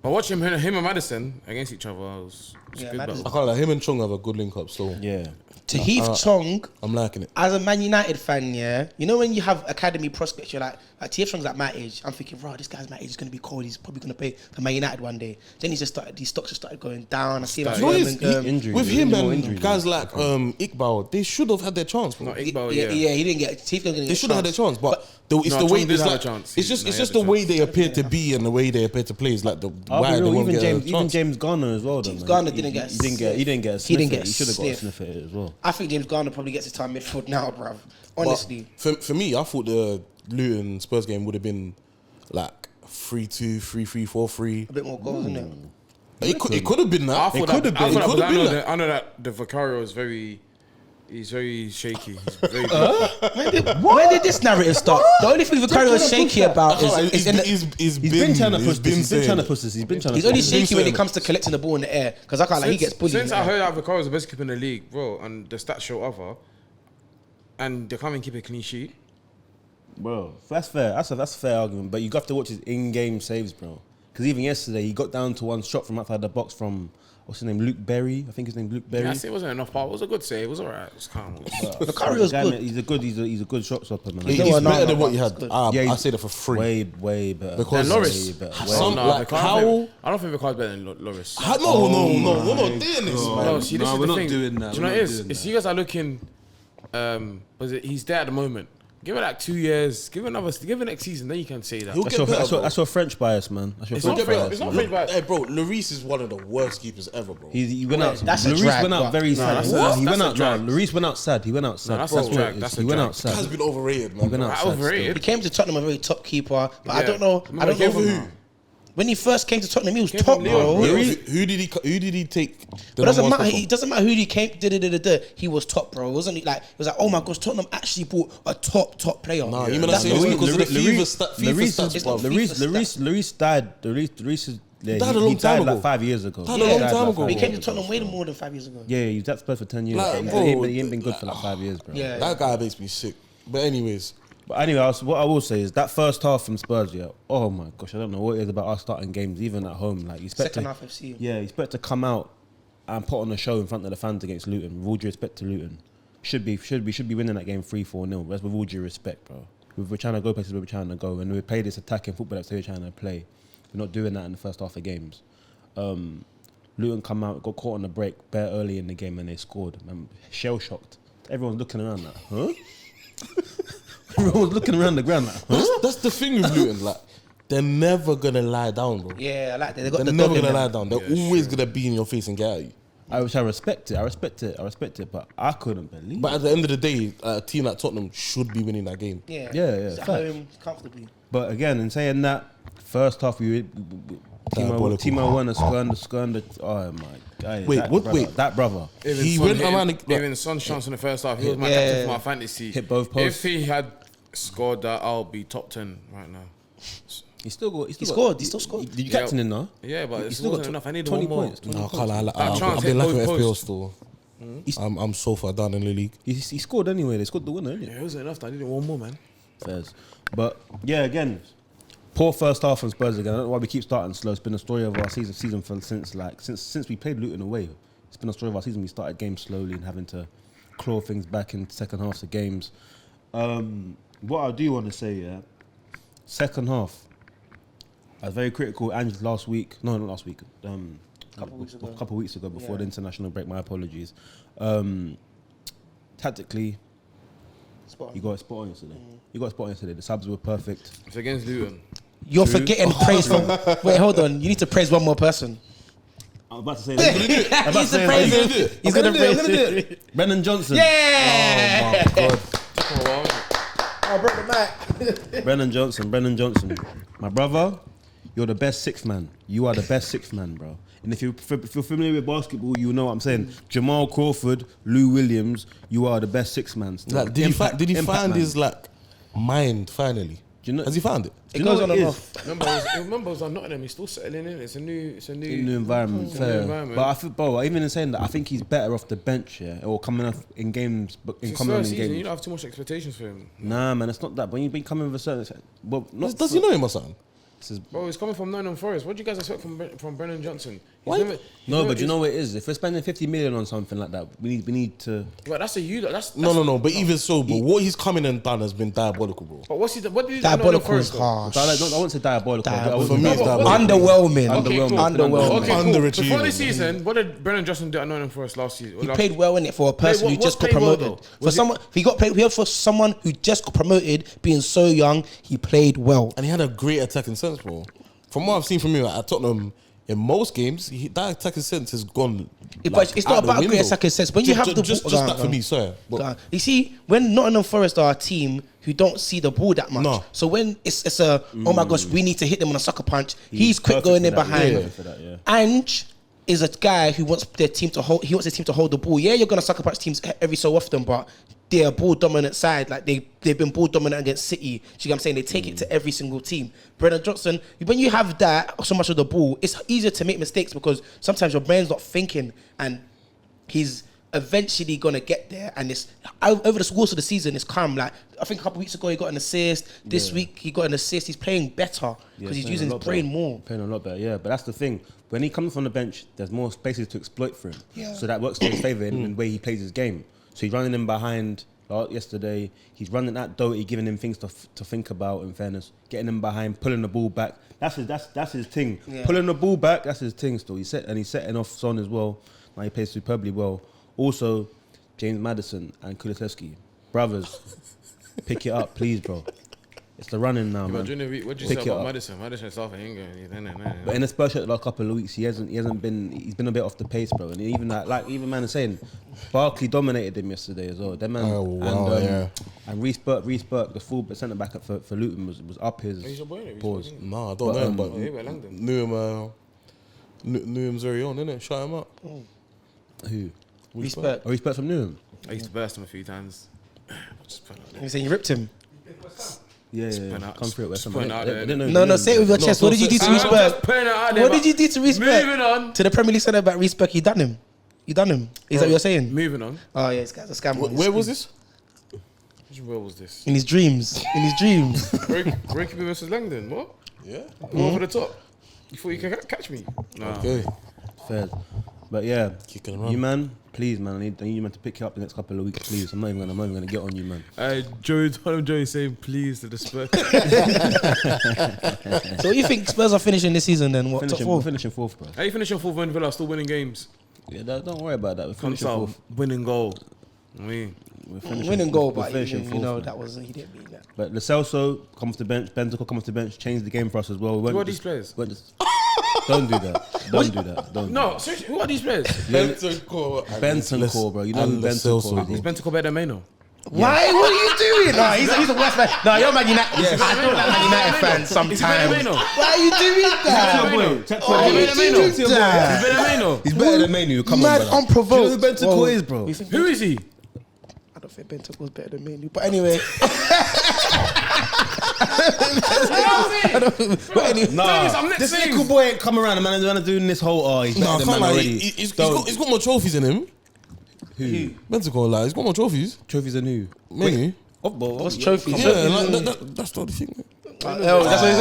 But watching him and Maddison against each other was Yeah, good. Maddison- I can't lie. Him and Chong have a good link up. So Yeah. To Heath Chong, I'm liking it. as a Man United fan, yeah, you know when you have academy prospects, you're like Heath Chong's at my age. I'm thinking, bro, this guy's my age. He's gonna be cold. He's probably gonna play for Man United one day. Then his stocks just started going down. I see him at You know what it is? Birmingham. Injuries, With him more and injuries, guys man. like Iqbal, they should have had their chance, bro. Not Iqbal, yeah, he didn't get. Heath didn't get. They should have had their chance, but it's No, the way Chong did it's have like, a chance. it's just No, it's he just had the a way chance. they appear to be and the way they appear to play is like the I'll why be they real, won't even get James, a even chance. James Garner as well. James though, Garner man. didn't get a He didn't get a He sniff. didn't get a He should have got a sniff. sniff at it as well. I think James Garner probably gets his time midfield now, bruv. But Honestly, for me, I thought the Luton Spurs game would have been like 3-2, 3-3, 4-3. a bit more goals, isn't it? It could have been that. I It thought could have that, I been. It thought could that, have been that. I know that the Vicario is he's very shaky. He's very big. When did this narrative start? The only thing Vicario is shaky about is in the, He's Been trying to push been this. He's been trying to saying push this. He's been trying to. he's only push this. shaky when it saying comes to collecting the ball in the air. Because I can't like he gets bullied. Since in the I air. heard that Vicario is the best keeper in the league, bro, and the stats show other, and they can't even keep a clean sheet. Bro, that's fair. That's a fair argument. But you got to watch his in-game saves, bro. Because even yesterday, he got down to one shot from outside the box from what's his name, Luke Berry. I think his name Luke Berry. Yeah, I say it wasn't enough, but it was a good save. It was alright. It was calm. Vicario's Guy, good. man, he's a good shot stopper, man. He's No, no, better no, than what you that's had. good. I say that for free. way better. Because And Loris. Way better. Some- No, like, Vicario- how- I don't think Vicario's better than Loris. No, we're not doing this, man. No, see, this No, is we're the not thing. doing that. Do you We're know not what it is? doing It's that. you guys are looking. He's there at the moment. Give it like 2 years. Give it next season. Then you can say that. He'll That's get better, bro. your French bias, man. That's your It's French not bias. It's not man. French bias. Hey, bro, Lloris is one of the worst keepers ever, bro. He went out. That's a Lloris drag, went out but- very No, sad. that's He a went out. No, drag. Lloris went out sad. He went out sad. that's That's a what drag. it is. That's a He went drag. out sad. Has been overrated, man. He went out sad. Overrated. He came to Tottenham a very top keeper, but I Yeah. don't know. I don't Came know from- when he first came to Tottenham, he was Came top, from Lyon. bro. Yeah. Who did he take? But it doesn't matter. It doesn't matter who he came. He was top, bro. It wasn't like it was like, oh my gosh, Tottenham actually bought a top player. Nah, you mean That's say this the- because of the FIFA stats, It's bro. not FIFA Lloris died. Lloris is. Yeah, died a long he time died ago. like 5 years ago. Died a long time ago, But he bro. came to Tottenham way more than 5 years ago. Yeah, he was at Spurs for 10 years. Like, He bro, ain't been good for like 5 years, bro. Yeah. That guy makes me sick. But anyways, But anyway, what I will say is that first half from Spurs, yeah. Oh my gosh, I don't know what it is about us starting games, even at home. Like you expect Second to, half FC. yeah, you expect to come out and put on a show in front of the fans against Luton. With all due respect to Luton, should be winning that game 3-4-0. That's with all due respect, bro. We're trying to go places where we're trying to go, and we play this attacking football that's we're trying to play. We're not doing that in the first half of games. Luton come out, got caught on the break bare early in the game, and they scored. I'm shell shocked. Everyone's looking around like, huh? Everyone's looking around the ground like, huh? That's the thing with Luton. Like, they're never gonna lie down, bro. Yeah, I like that. They got They're the never dog in gonna them. lie down. They're always gonna be in your face and get at you. Which I respect it, but I couldn't believe But it. at the end of the day, a team like Tottenham should be winning that game. Yeah, Yeah, It's at facts. home comfortably. But again, in saying that, first half Diabolical. Timo Werner skirned. Oh my god! Wait, that what- brother, wait. that brother He went around and- Even Son's chance in the first half. He was my Yeah. captain for my fantasy. Hit both posts. If he had scored that, I'll be top 10 right now. He still got. He scored. He still scored. Did you captain him now? Yeah, but He it still wasn't got enough. I need 20 one more. points. No, I can't lie. That I've chance been hit lacking both FPL posts. still. I'm so far down in the league. He scored anyway. They scored the winner, didn't Yeah, it wasn't enough. I needed one more, man. Fairs. But yeah, again, poor first half from Spurs again. I don't know why we keep starting slow. It's been a story of our season for since we played Luton away. It's been a story of our season. We started games slowly and having to claw things back in second halves of games. What I do want to say, yeah, second half. I was very critical. Ange last week, no, not last week. A couple weeks ago before the international break. My apologies. Tactically, you got a spot on yesterday. You got a spot on yesterday. The subs were perfect. It's against Luton. You're forgetting praise from. Wait, hold on. You need to praise one more person. I'm about to say that. I'm about to He's say the praise that. him. He's gonna praise him. Brennan Johnson. Yeah. Oh my god. I broke the mic. Brennan Johnson. My brother, you're the best sixth man. You are the best sixth man, bro. And if you're familiar with basketball, you know what I'm saying. Jamal Crawford, Lou Williams, you are the best sixth man. still. Like, did he Impact find man. his mind finally? Do you know- Has he found it? It goes on and off. Remember, it was on Nottingham. He's still settling in. It's a new New environment, It's a fair. new environment. But I feel, bro, even in saying that, I think he's better off the bench, yeah, or coming off in games, but in It's his coming on first in season. You games. don't have too much expectations for him. Nah, man, it's not that. When you've been coming with a certain, well, not Does he know him or something? this is- Bro, he's coming from Nottingham Forest. What do you guys expect from Brennan Johnson? Why? No, but you know what it is. If we're spending 50 million on something like that, we need to. But that's a you. That's No. But even so, but what he's coming and done has been diabolical, bro. But what did he do at Nottingham Diabolical is Forest, though? harsh. I won't say diabolical. For me, it's No, but- diabolical. Underwhelming. Okay, cool. Underwhelming. Okay, cool. Underachieving. Before this season, what did Brennan Johnson do at Nottingham Forest last season? He played well in it for a person Played who what- just got what played well, promoted. though? For Was it- someone, if he got paid for someone who just got promoted, being so young, he played well. And he had a great attacking sense, bro. From what I've seen from him at Tottenham, in most games, that attacking sense has gone. But it's not out the about a great window. attacking sense. When you have the just ball, that for me, sorry. But You see, when Nottingham Forest are a team who don't see the ball that much, No. so when it's a oh my gosh, we need to hit them on a sucker punch. He's quick perfect going for in that. behind. Yeah, for that, yeah. Ange is a guy who wants their team to hold. He wants their team to hold the ball. Yeah, you're gonna sucker punch teams every so often, but they're a ball dominant side. Like they've been ball dominant against City. You know what I'm saying? They take it to every single team. Brennan Johnson, when you have that so much of the ball, it's easier to make mistakes because sometimes your brain's not thinking, and he's eventually gonna get there. And it's over the course of the season, it's calm. Like I think a couple of weeks ago he got an assist. This week he got an assist. He's playing better because he's playing using a his lot brain better. more. Playing a lot better, yeah. But that's the thing. When he comes from the bench, there's more spaces to exploit for him. Yeah. So that works to his favour in the way he plays his game. So he's running him behind. Like yesterday, he's running at Doherty, giving him things to think about. In fairness, getting him behind, pulling the ball back. That's his thing. Yeah. Pulling the ball back. That's his thing. Still, he's setting off Son as well. Now he plays superbly well. Also, James Maddison and Kulusevski, brothers, pick it up, please, bro. It's the running now, But man. during the week, what did you Pick say it about up. Madison? Madison South England. But in the Spurs shirt the last couple of weeks, he's been a bit off the pace, bro. And even even man is saying, Barkley dominated him yesterday as well. That man Oh, wow, yeah. and Reece Burke, the full centre back for Luton was up his He's your boy, Reece pause. Burke, no, I don't know him, but yeah, but Langdon. knew him's very own, innit? Shout him out. Who? Respect. Oh, Reece Burke from Newham. I used to burst him a few times. Just put it out there. You saying you ripped him? Yeah, point out- come through it. West just Ham. point I out didn't there. know No, say it with your chest. What did you do to I'm Respect? just putting it out there, What but did you do to Respect? Moving on. To the Premier League centre back Respect, you done him. Is that what you're saying? Moving on. Oh yeah, this guy's a scam. Where was this? Where was this? In his dreams. In his dreams. Breaking versus Langdon. What? Yeah. Go over the top. You thought you could catch me? Nah. Okay. Fair. But yeah, Kicking around. you man, please, man. I need you, man, to pick you up the next couple of weeks, please. I'm not even gonna get on you, man. Joey saying please to the Spurs. So what do you think Spurs are finishing this season then? What, top We're four? finishing fourth, bro. How you finishing fourth when Villa are still winning games? Yeah, don't worry about that. We're Comes finishing out fourth. winning goal. I mean, We're finishing Winning goal, we're but finishing you fourth, know man. that wasn't. He didn't mean that. But Lo Celso come off the bench, Bentancur come off the bench, changed the game for us as well. who are these players? Don't do that. Don't do that. Don't. No, seriously, who are these players? Bentancur, bro. You know who Lo Celso, Bentancur bro. Is Bentancur better than Maino? Why? What are you doing? No, he's the worst man. No, you're Man United. Yes. I feel like Man United fan Is he better than sometimes. Maino? Why are you doing that? Check Why are you Better than Maino? doing that? Is better than Maino? He's better than Manu. Come Mad on, brother. unprovoked. Do you know who Bentancur Whoa. is, bro? You think Who is he? I don't think Bentancur was better than Manu. But anyway. But anyway. I'm next This saying. little boy ain't come around, man. He's doing this whole, he's Nah, better come than man on. already. He's got more trophies than him. Who? Bentancur, like, he's got more trophies. Trophies and who? Maybe. What's trophies? Yeah, like, that's not the thing. Oh, that's what he's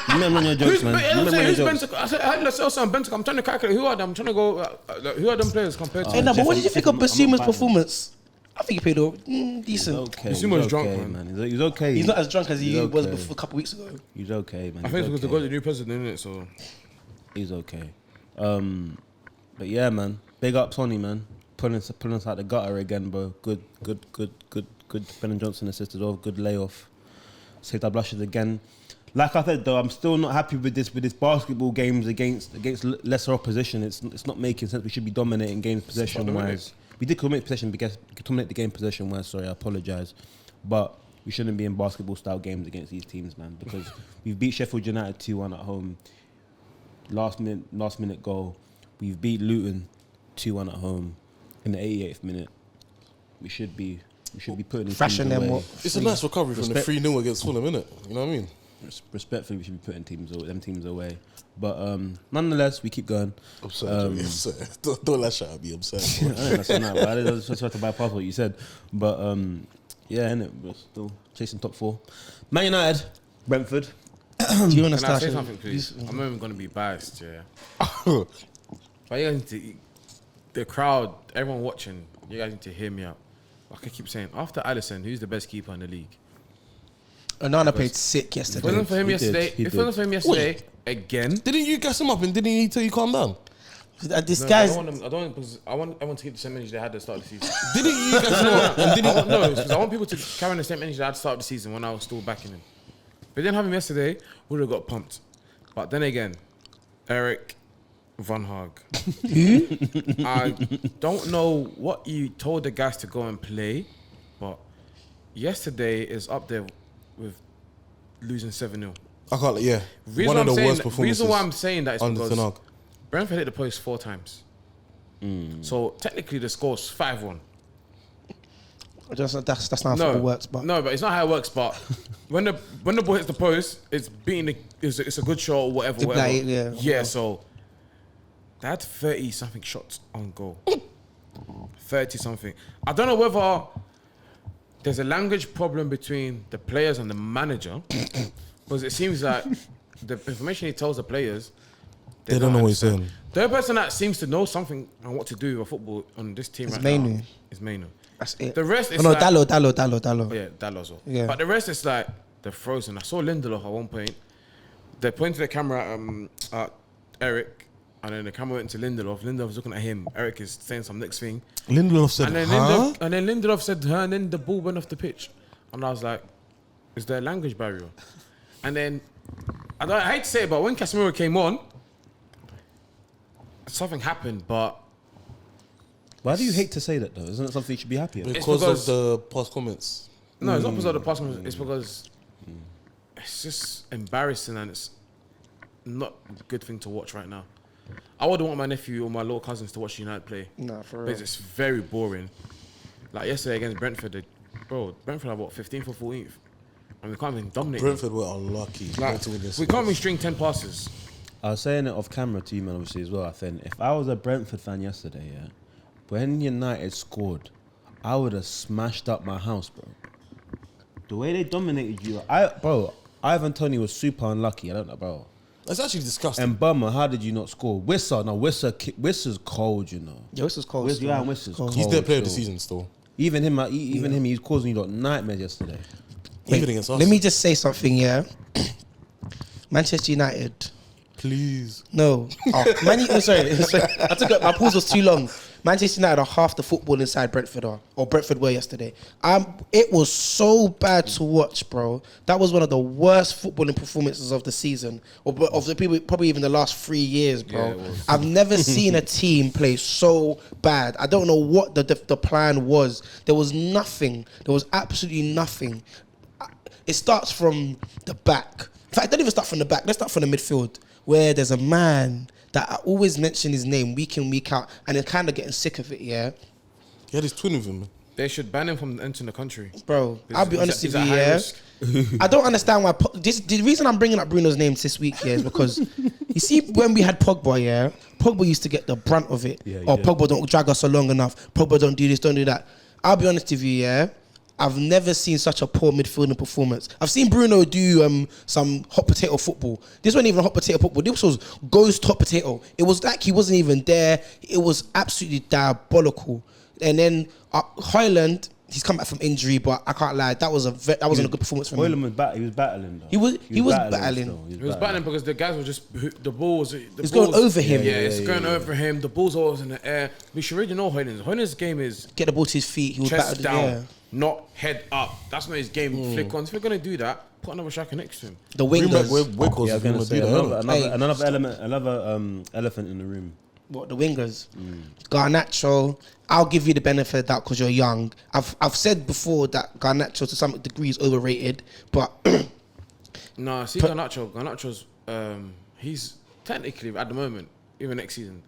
You remember your jokes, Who's, man. but, You I'm remember saying, your who's jokes. Bentancur? I said, I had Lo Celso and Bentancur. I'm trying to calculate who are them. I'm trying to go. Who are them players compared to? Hey, no, but what did you think of I'm not Basuma's bad. performance? I think he played decent. Okay. He's too much he's drunk, okay, man. He's okay. He's not as drunk as he He's was okay. before, a couple weeks ago. He's okay, man. I think it's because they got the new president in it. So He's okay. But yeah, man. Big up Sonny, man. Pulling us out the gutter again, bro. Good. Brennan Johnson assisted off. Good layoff. Saved our blushes again. Like I said, though, I'm still not happy with this basketball games against lesser opposition. It's not making sense. We should be dominating games possession wise. We did dominate possession because dominate the game possession wise. Sorry, I apologise, but we shouldn't be in basketball style games against these teams, man. Because we've beat Sheffield United 2-1 at home. Last minute goal. We've beat Luton 2-1 at home in the 88th minute. We should be putting these Thrashing teams them away. up. It's a nice recovery from the 3-0 against Fulham, innit? You know what I mean? Respectfully, we should be putting them teams away. But nonetheless, we keep going. Absurd. Don't lash out at me, absurd. That's not right. I was just trying to bypass what you said. But yeah, innit? We're still chasing top four. Man United, Brentford. Do you want to can I start? say something, please? I'm not even going to be biased, yeah. But you guys need to, the crowd, everyone watching, you guys need to hear me out. Like I keep saying, after Alisson, who's the best keeper in the league? Onana played sick If yesterday. it wasn't for him He did, yesterday, he if it wasn't for him yesterday, again. Didn't you gas him up and didn't he tell you calm down? This No, guy's. I don't because I want everyone to keep the same energy they had at the start of the season. Didn't you gas him up and didn't No, because I want people to carry on the same energy they had at the start of the season when I was still backing him. If we didn't have him yesterday, we would have got pumped. But then again, Eric Van Haag. I don't know what you told the guys to go and play, but yesterday is up there with losing 7-0. I can't, yeah. Reason One of the worst The performances. reason why I'm saying that is under because Ten Hag. Brentford hit the post 4 times. So technically the score's 5-1. That's not how football works. But No, but it's not how it works. But when the ball hits the post, it's it's a good shot or whatever. Like, yeah. Yeah. So they had 30 something shots on goal. 30 something. I don't know whether there's a language problem between the players and the manager, because it seems like the information he tells the players, They don't know what he's understand. saying. The only person that seems to know something and what to do with football on this team It's right Mainu. now is Mainu. that's it. The rest is Oh, no, like, Dallo. Oh, yeah, that as well. Yeah. But the rest is like they're frozen. I saw Lindelof at one point. They pointed the camera at Eric, and then the camera went to Lindelof. Lindelof's looking at him. Eric is saying some next thing. Lindelof said, And then, huh? Lindelof said her, and then the ball went off the pitch. And I was like, is there a language barrier? And then, I hate to say it, but when Casemiro came on, something happened, but Why do you hate to say that though? Isn't it something you should be happy about? Because because- of the past comments. no, it's not because of the past. It's because it's just embarrassing and it's not a good thing to watch right now. I wouldn't want my nephew or my little cousins to watch United play. Nah, for real. Because it's very boring. Like yesterday against Brentford, Brentford are what, 15th or 14th? And we can't even dominate. them. Brentford were unlucky. Like, to win this we can't even string 10 passes. I was saying it off camera to you, man, obviously, as well. I think if I was a Brentford fan yesterday, yeah, when United scored, I would have smashed up my house, bro. The way they dominated you, Ivan Toney was super unlucky. I don't know, bro. That's actually disgusting. And Bummer, how did you not score? Wisser's cold, you know. Yeah, Whistle's cold. still. Yeah, Wisser's cold. He's their player of the still. season still. Even him, he's causing you lot nightmares yesterday. Even against us. Let me just say something, yeah. Manchester United. Please. No. Sorry. I took it. My pause was too long. Manchester United are half the football inside Brentford or Brentford were yesterday. It was so bad to watch, bro. That was one of the worst footballing performances of the season, or of the people, probably even the last 3 years, bro. Yeah, it was. I've never seen a team play so bad. I don't know what the plan was. There was nothing. There was absolutely nothing. It starts from the back. In fact, don't even start from the back. Let's start from the midfield, where there's a man that I always mention his name week in, week out, and they're kind of getting sick of it, yeah? He had his twin with him, man. They should ban him from entering the country. Bro, I'll be honest with you, he's at high yeah? risk. I don't understand why... The reason I'm bringing up Bruno's name this week, yeah, is because, you see, when we had Pogba, yeah, Pogba used to get the brunt of it. Yeah, he Or did. Pogba don't drag us along enough. Pogba don't do this, don't do that. I'll be honest with you, yeah? I've never seen such a poor midfielding performance. I've seen Bruno do some hot potato football. This wasn't even hot potato football. This was ghost hot potato. It was like he wasn't even there. It was absolutely diabolical. And then Haaland, he's come back from injury, but I can't lie, that wasn't a good performance from him. Hoyland was he was battling though. He was battling. still. He was battling because the guys were just the balls. It's going over him. Yeah, it's going over him. The ball's always in the air. We should already know Hoyland's game is Get the ball to his feet. He was chest battling. down, Yeah. not head up. That's not his game. Flick on. If you're gonna do that, put another striker next to him. The Bring back wingers. Wickles Yeah, I if was you gonna want to say do that. another elephant in the room. What, the wingers? Garnacho, I'll give you the benefit of that because you're young. I've said before that Garnacho to some degree is overrated, but No, see Garnacho's he's technically at the moment, even next season,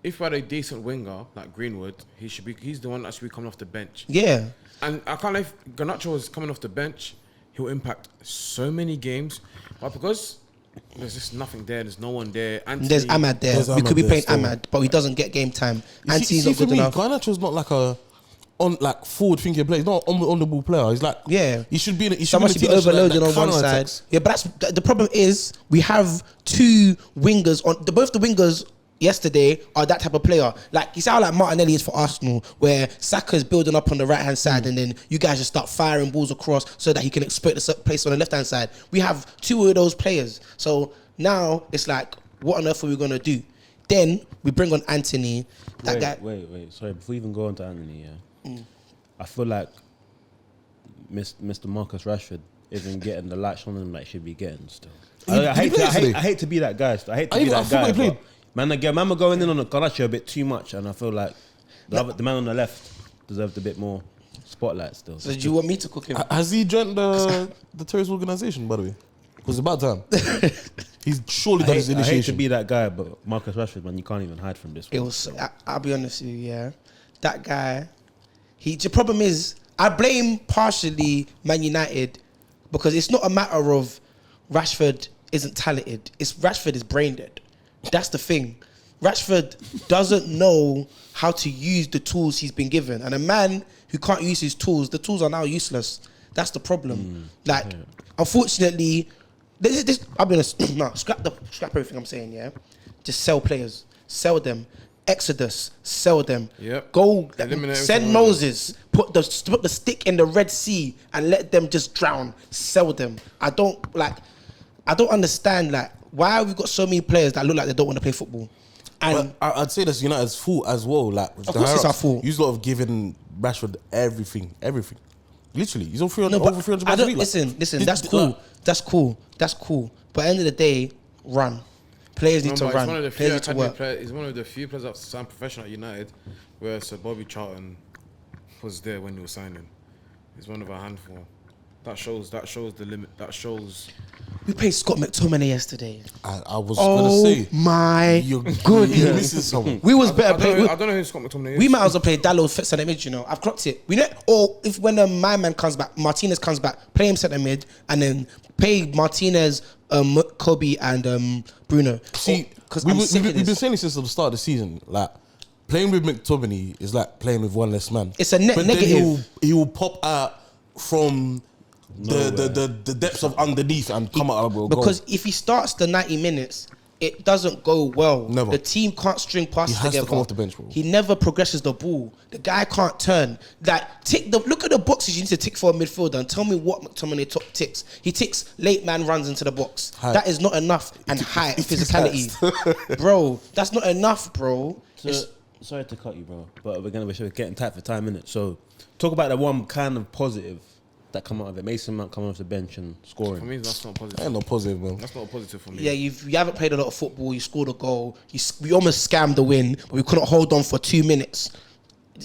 if we had a decent winger like Greenwood, he's the one that should be coming off the bench. yeah. And I can't if Garnacho was coming off the bench, he'll impact so many games. But because there's just nothing there, there's no one there. Anthony, There's Ahmad there. There's We Ahmad could be there playing still. Ahmad, but he doesn't get game time. You Anthony's see, not for good me, enough. Garnacho's not like forward thinking player. He's not on the ball player. He's like, Yeah. he should be. Someone should be overloaded on one side. Yeah, but the problem is we have two wingers on both the wingers yesterday are that type of player. Like you see how like Martinelli is for Arsenal, where Saka's building up on the right hand side, and then you guys just start firing balls across so that he can exploit the place on the left hand side. We have two of those players, so now it's like, what on earth are we gonna do? Then we bring on Anthony. That guy. Wait. Sorry, before we even go on to Anthony, I feel like Mr. Marcus Rashford isn't getting the light shone on him like he should be getting still. I hate to be that guy. I hate to be that guy. But man, we're going in on the Garnacho a bit too much, and I feel like the man on the left deserved a bit more spotlight still. So do you want me to cook him? Has he joined the terrorist organization, by the way? Because it's about time. He's surely done his I hate to initiation. be that guy, but Marcus Rashford, man, you can't even hide from this. It was. I'll be honest with you. Yeah, that guy. The problem is, I blame partially Man United because it's not a matter of Rashford isn't talented. It's Rashford is brain dead. That's the thing. Rashford doesn't know how to use the tools he's been given, and a man who can't use his tools, the tools are now useless. That's the problem. Unfortunately, this. I'll be honest. No, scrap everything I'm saying. Yeah, just sell players, sell them. Exodus, sell them. Yep. Go Eliminate send everything. Moses. Put the stick in the Red Sea and let them just drown. Sell them. I don't understand like why have we got so many players that look like they don't want to play football. And But I'd say that's United's fault as well. Like, Of course it's our fault. You lot have given Rashford everything. Literally, he's on 300, no, but over 300 I matches. don't a week, like. listen. This- That's cool. That's cool. But at the end of the day, run. Players need to He's run. one of the Players few need to academy work. players. He's one of the few players that signed professional at United, where Sir Bobby Charlton was there when he was signing. He's one of a handful. That shows the limit. That shows. We played Scott McTominay yesterday. I was gonna Oh say, my you're goodness. missing someone. We was better playing. I don't know who Scott McTominay is. We might as well play Dallo centre mid, you know. I've clocked it. We know, or if when my man comes back, Martinez comes back, play him centre mid, and then play Martinez, Kobe, and Bruno. See, because we've been saying this since the start of the season. Like, playing with McTominay is like playing with one less man. It's a net But negative. Then he will pop out from the depths of underneath and come out with a goal. Because if he starts the 90 minutes, it doesn't go well. Never. The team can't string passes He has to together. come off the bench, bro. He never progresses the ball. The guy can't turn. Look at the boxes you need to tick for a midfielder and tell me what McTominay ticks. He ticks late man runs into the box. Height. That is not enough. And height, physicality. Bro, that's not enough, bro. Sorry to cut you, bro, but we're getting tight for time, innit? So, talk about the one kind of positive that come out of it. Mason Mount coming off the bench and scoring. For me, that's not positive. Ain't no positive, man. That's not a positive for me. Yeah, you haven't played a lot of football. You scored a goal. We almost scammed the win, but we couldn't hold on for 2 minutes.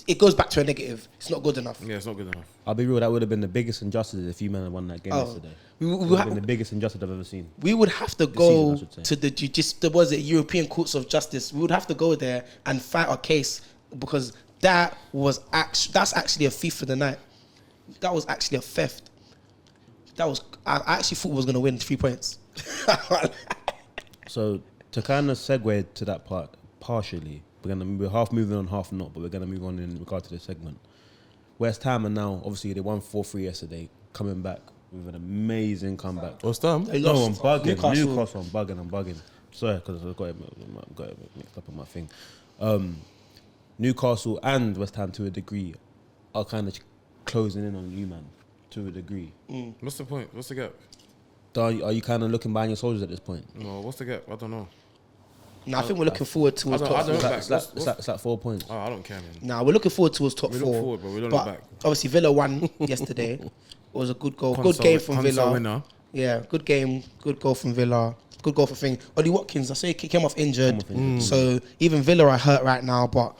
It goes back to a negative. It's not good enough. Yeah, it's not good enough. I'll be real, that would have been the biggest injustice if you men had won that game yesterday. We It would have been the biggest injustice I've ever seen. We would have to season, go I should say. to the European Courts of Justice. We would have to go there and fight our case because that's actually a thief for the night. That was actually a theft. I actually thought we was gonna win 3 points. So, to kind of segue to that part, partially, we're half moving on, half not, but we're going to move on in regard to this segment. West Ham are now, obviously, they won 4-3 yesterday, coming back with an amazing comeback. What's that? They No, lost. I'm bugging. Newcastle. Newcastle, I'm bugging. Sorry, because I got it mixed up on my thing. Newcastle and West Ham, to a degree, are kind of closing in on you, man, to a degree. What's the point? What's the gap? Are you kind of looking behind your soldiers at this point? No, what's the gap? I don't know. Nah, I think we're looking forward towards I don't top look four. back. It's like 4 points. Oh, I don't care, man. Nah, we're looking forward towards top We four. look forward, but we don't look back. Obviously, Villa won yesterday. It was a good goal. Console- Good game from console Villa. winner. Yeah, good game. Good goal from Villa. Good goal for Thing. Ollie Watkins, I say he came off injured. So even Villa are hurt right now, but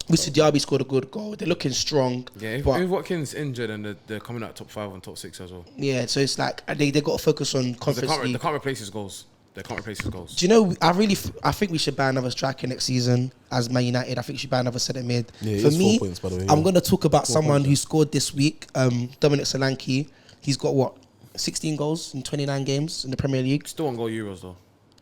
Mr. Diaby scored a good goal. They're looking strong. Yeah, if Watkins injured and they're coming out top 5 and top 6 as well. Yeah, so it's like they got to focus on They Conference can't, League. they can't replace his goals. They can't replace his goals. Do you know? I think we should buy another striker next season as Man United. I think we should buy another centre mid. Yeah, For it's me, 4 points, by the way, I'm yeah. going to talk about someone who scored this week. Dominic Solanke. He's got what? 16 goals in 29 games in the Premier League. Still on goal Euros though.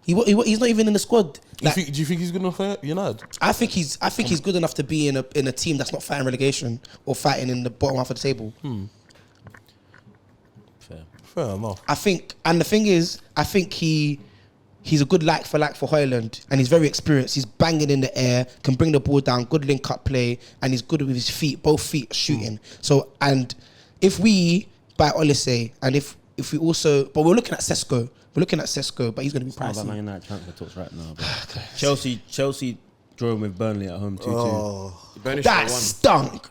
He's not even in the squad. Do Like, you think he's good enough for United? I think he's good enough to be in a team that's not fighting relegation or fighting in the bottom half of the table. Fair enough. I think, and the thing is, I think he's a good like for Højlund, and he's very experienced. He's banging in the air, can bring the ball down, good link up play, and he's good with his feet, both feet shooting. So, and if we buy Olise, and if we also, but we're looking at Sesko. We're looking at Sesko, but he's going to be It's about Man pricey. United transfer talks right now. Bro. Chelsea drawing with Burnley at home 2-2. Burnley should That have won. stunk.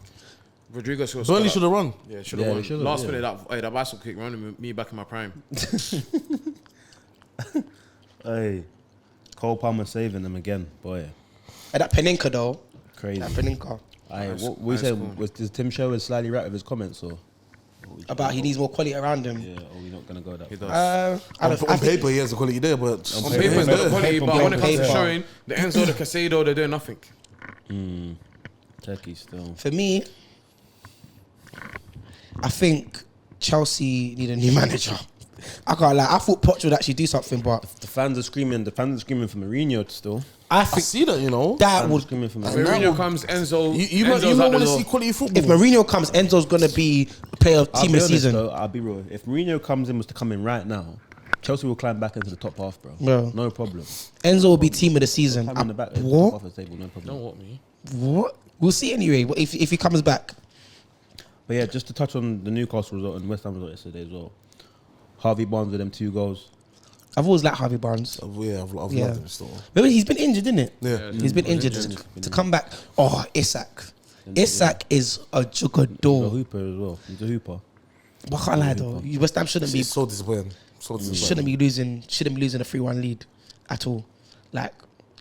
Rodrigo should have Burnley scored should have run. Yeah, should Yeah, have they won. should've, Last yeah. minute, that bicycle kick running me back in my prime. Hey, Cole Palmer saving them again, boy, And that Peninka though, crazy. that Peninka, What we nice said goal. was, does Tim Sherwood slightly right with his comments, or about he needs more quality around him. yeah, or we not gonna go that? He far? does. I On think- paper, he has the quality there, but On paper, he's got the quality, but when it comes to paper. showing, the Enzo, the Casado, they're doing nothing. Turkey still. For me, I think Chelsea need a new manager. I can't lie. I thought Poch would actually do something, but The fans are screaming. The fans are screaming for Mourinho still. I I think see that, you know. that Fans are would. screaming for And Mourinho. that Mourinho would- comes, Enzo. You Enzo's might out the want to door. see quality football. If Mourinho comes, Enzo's gonna be player of I'll team be of the honest, season. though, I'll be real. If Mourinho was to come in right now, Chelsea will climb back into the top half, bro. Bro. No problem. Enzo will be team of the season. Climb in the back, top What? half of the table, no problem. Don't want me. What? We'll see anyway. If he comes back, But yeah, just to touch on the Newcastle result and West Ham result yesterday as well. Harvey Barnes with them 2 goals. I've always liked Harvey Barnes. Yeah, I've loved Yeah. him still. Maybe he's been injured, isn't it? Yeah. He's been injured. To come back. Oh, Isak. Isak is a He's a jugador. hooper as well. He's a hooper. But I can't lie though. West Ham shouldn't be It's so disappointing. So disappointing. shouldn't be losing a 3-1 lead at all. Like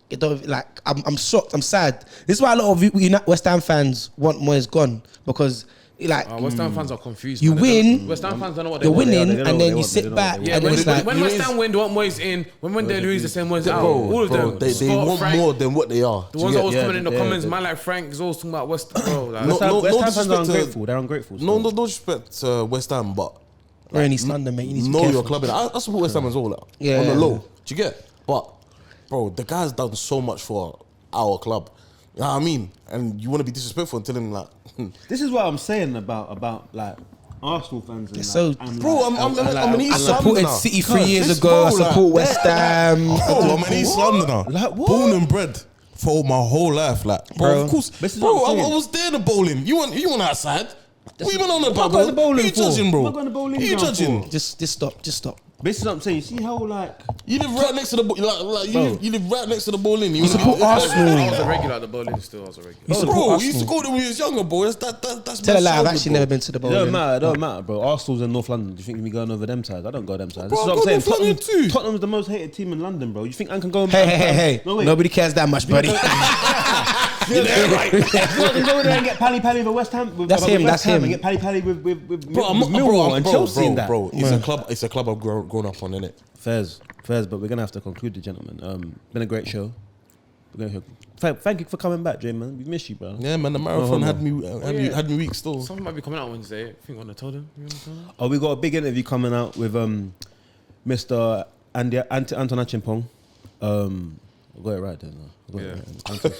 it don't like I'm shocked. I'm sad. This is why a lot of West Ham fans want Moyes gone because like West Ham fans are confused. You man. They don't- win, West Ham fans don't know what they you're want. winning they don't know and what then they you want, they sit don't know back what they Yeah, and when, it's like when West Ham win, they want Moyes in. When they lose, they send Moyes out. All of Bro, them. they Scott, want Frank, more than what they are. The Do you ones that get- was Yeah, coming in the yeah, comments, yeah. man, like Frank is always talking about West Ham. Bro, like, No, West Ham fans are disrespect to- ungrateful. They're ungrateful. No, still. no disrespect to West Ham, but we're in East London, mate. You need to be know careful. your club. And I support West Ham as well. Like, Yeah, on the yeah. low. Do you get? But, bro, the guy's done so much for our club. You know what I mean? And you want to be disrespectful and tell him, like, This is what I'm saying about like Arsenal fans. And So, Bro, I'm an I East supported Londoner. City 3 years This ago. bro, I support West Ham. Bro, I'm an East Londoner. Like what? Born and bred for my whole life. Like, bro, Bro. of course. This is Bro, what I'm I saying. was there in the bowling. You went outside. We went on the What bubble. about the bowling You for? judging, bro? What about the bowling You ground judging? for? Just stop. This is what I'm saying. You see how like You live right next to the you live right next to the bowling. You support I Arsenal. was a regular at the bowling still. I was a regular. You support Bro, we used to Arsenal. go there when we was younger, bro. That's Tell a lie, I've childhood, actually bro. never been to the it bowling. don't matter, bro. Arsenal's in North London. Do you think me going over them sides? I don't go them sides. This Bro, is what I I'm go saying. North London too. Tottenham's the most hated team in London, bro. You think I can go? Hey. No, wait. Nobody cares that much, buddy. You can go there and get pally with West Ham. That's him, that's him. And get pally with Bro, I'm not, Millwall and Chelsea and that. bro. It's a club I've grown up on, innit? Fairs, but we're gonna have to conclude, the gentlemen. Been a great show. Thank you for coming back, Jay, man. We miss you, bro. Yeah, man. The marathon had me weak still. Something might be coming out Wednesday. I think I want to tell them. You want to tell them? Oh, we got a big interview coming out with Mr. Anton Achimpong. I got it right then. Because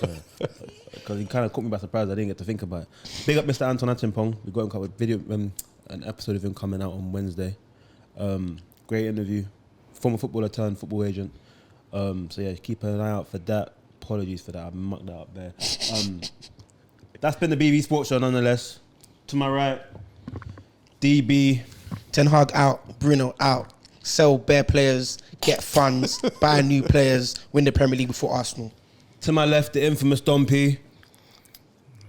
he kind of caught me by surprise. I didn't get to think about it. Big up Mr. Anton Achimpong. We got him covered video, an episode of him coming out on Wednesday. Great interview. Former footballer turned football agent. So yeah, keep an eye out for that. Apologies for that. I mucked that up there. That's been the BV Sports Show nonetheless. To my right, DB. Ten Hag out, Bruno out. Sell bare players, get funds, buy new players, win the Premier League before Arsenal. To my left, the infamous Dompy.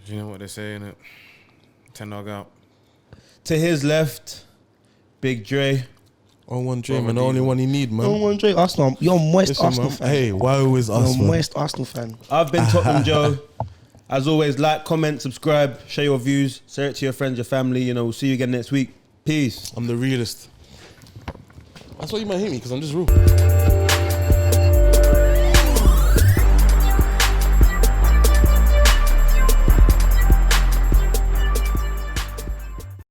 You know what they say, innit? 10 dog out. To his left, Big Dre. Oh, one Dre, man. The only one you need, man. Don't want Drake, Arsenal. You're a moist Listen, Arsenal man. fan. Hey, why always us, You're a man? moist Arsenal fan. I've been Tottenham Joe. As always, like, comment, subscribe, share your views, share it to your friends, your family. We'll see you again next week. Peace. I'm the realist. That's why you might hate me, because I'm just real.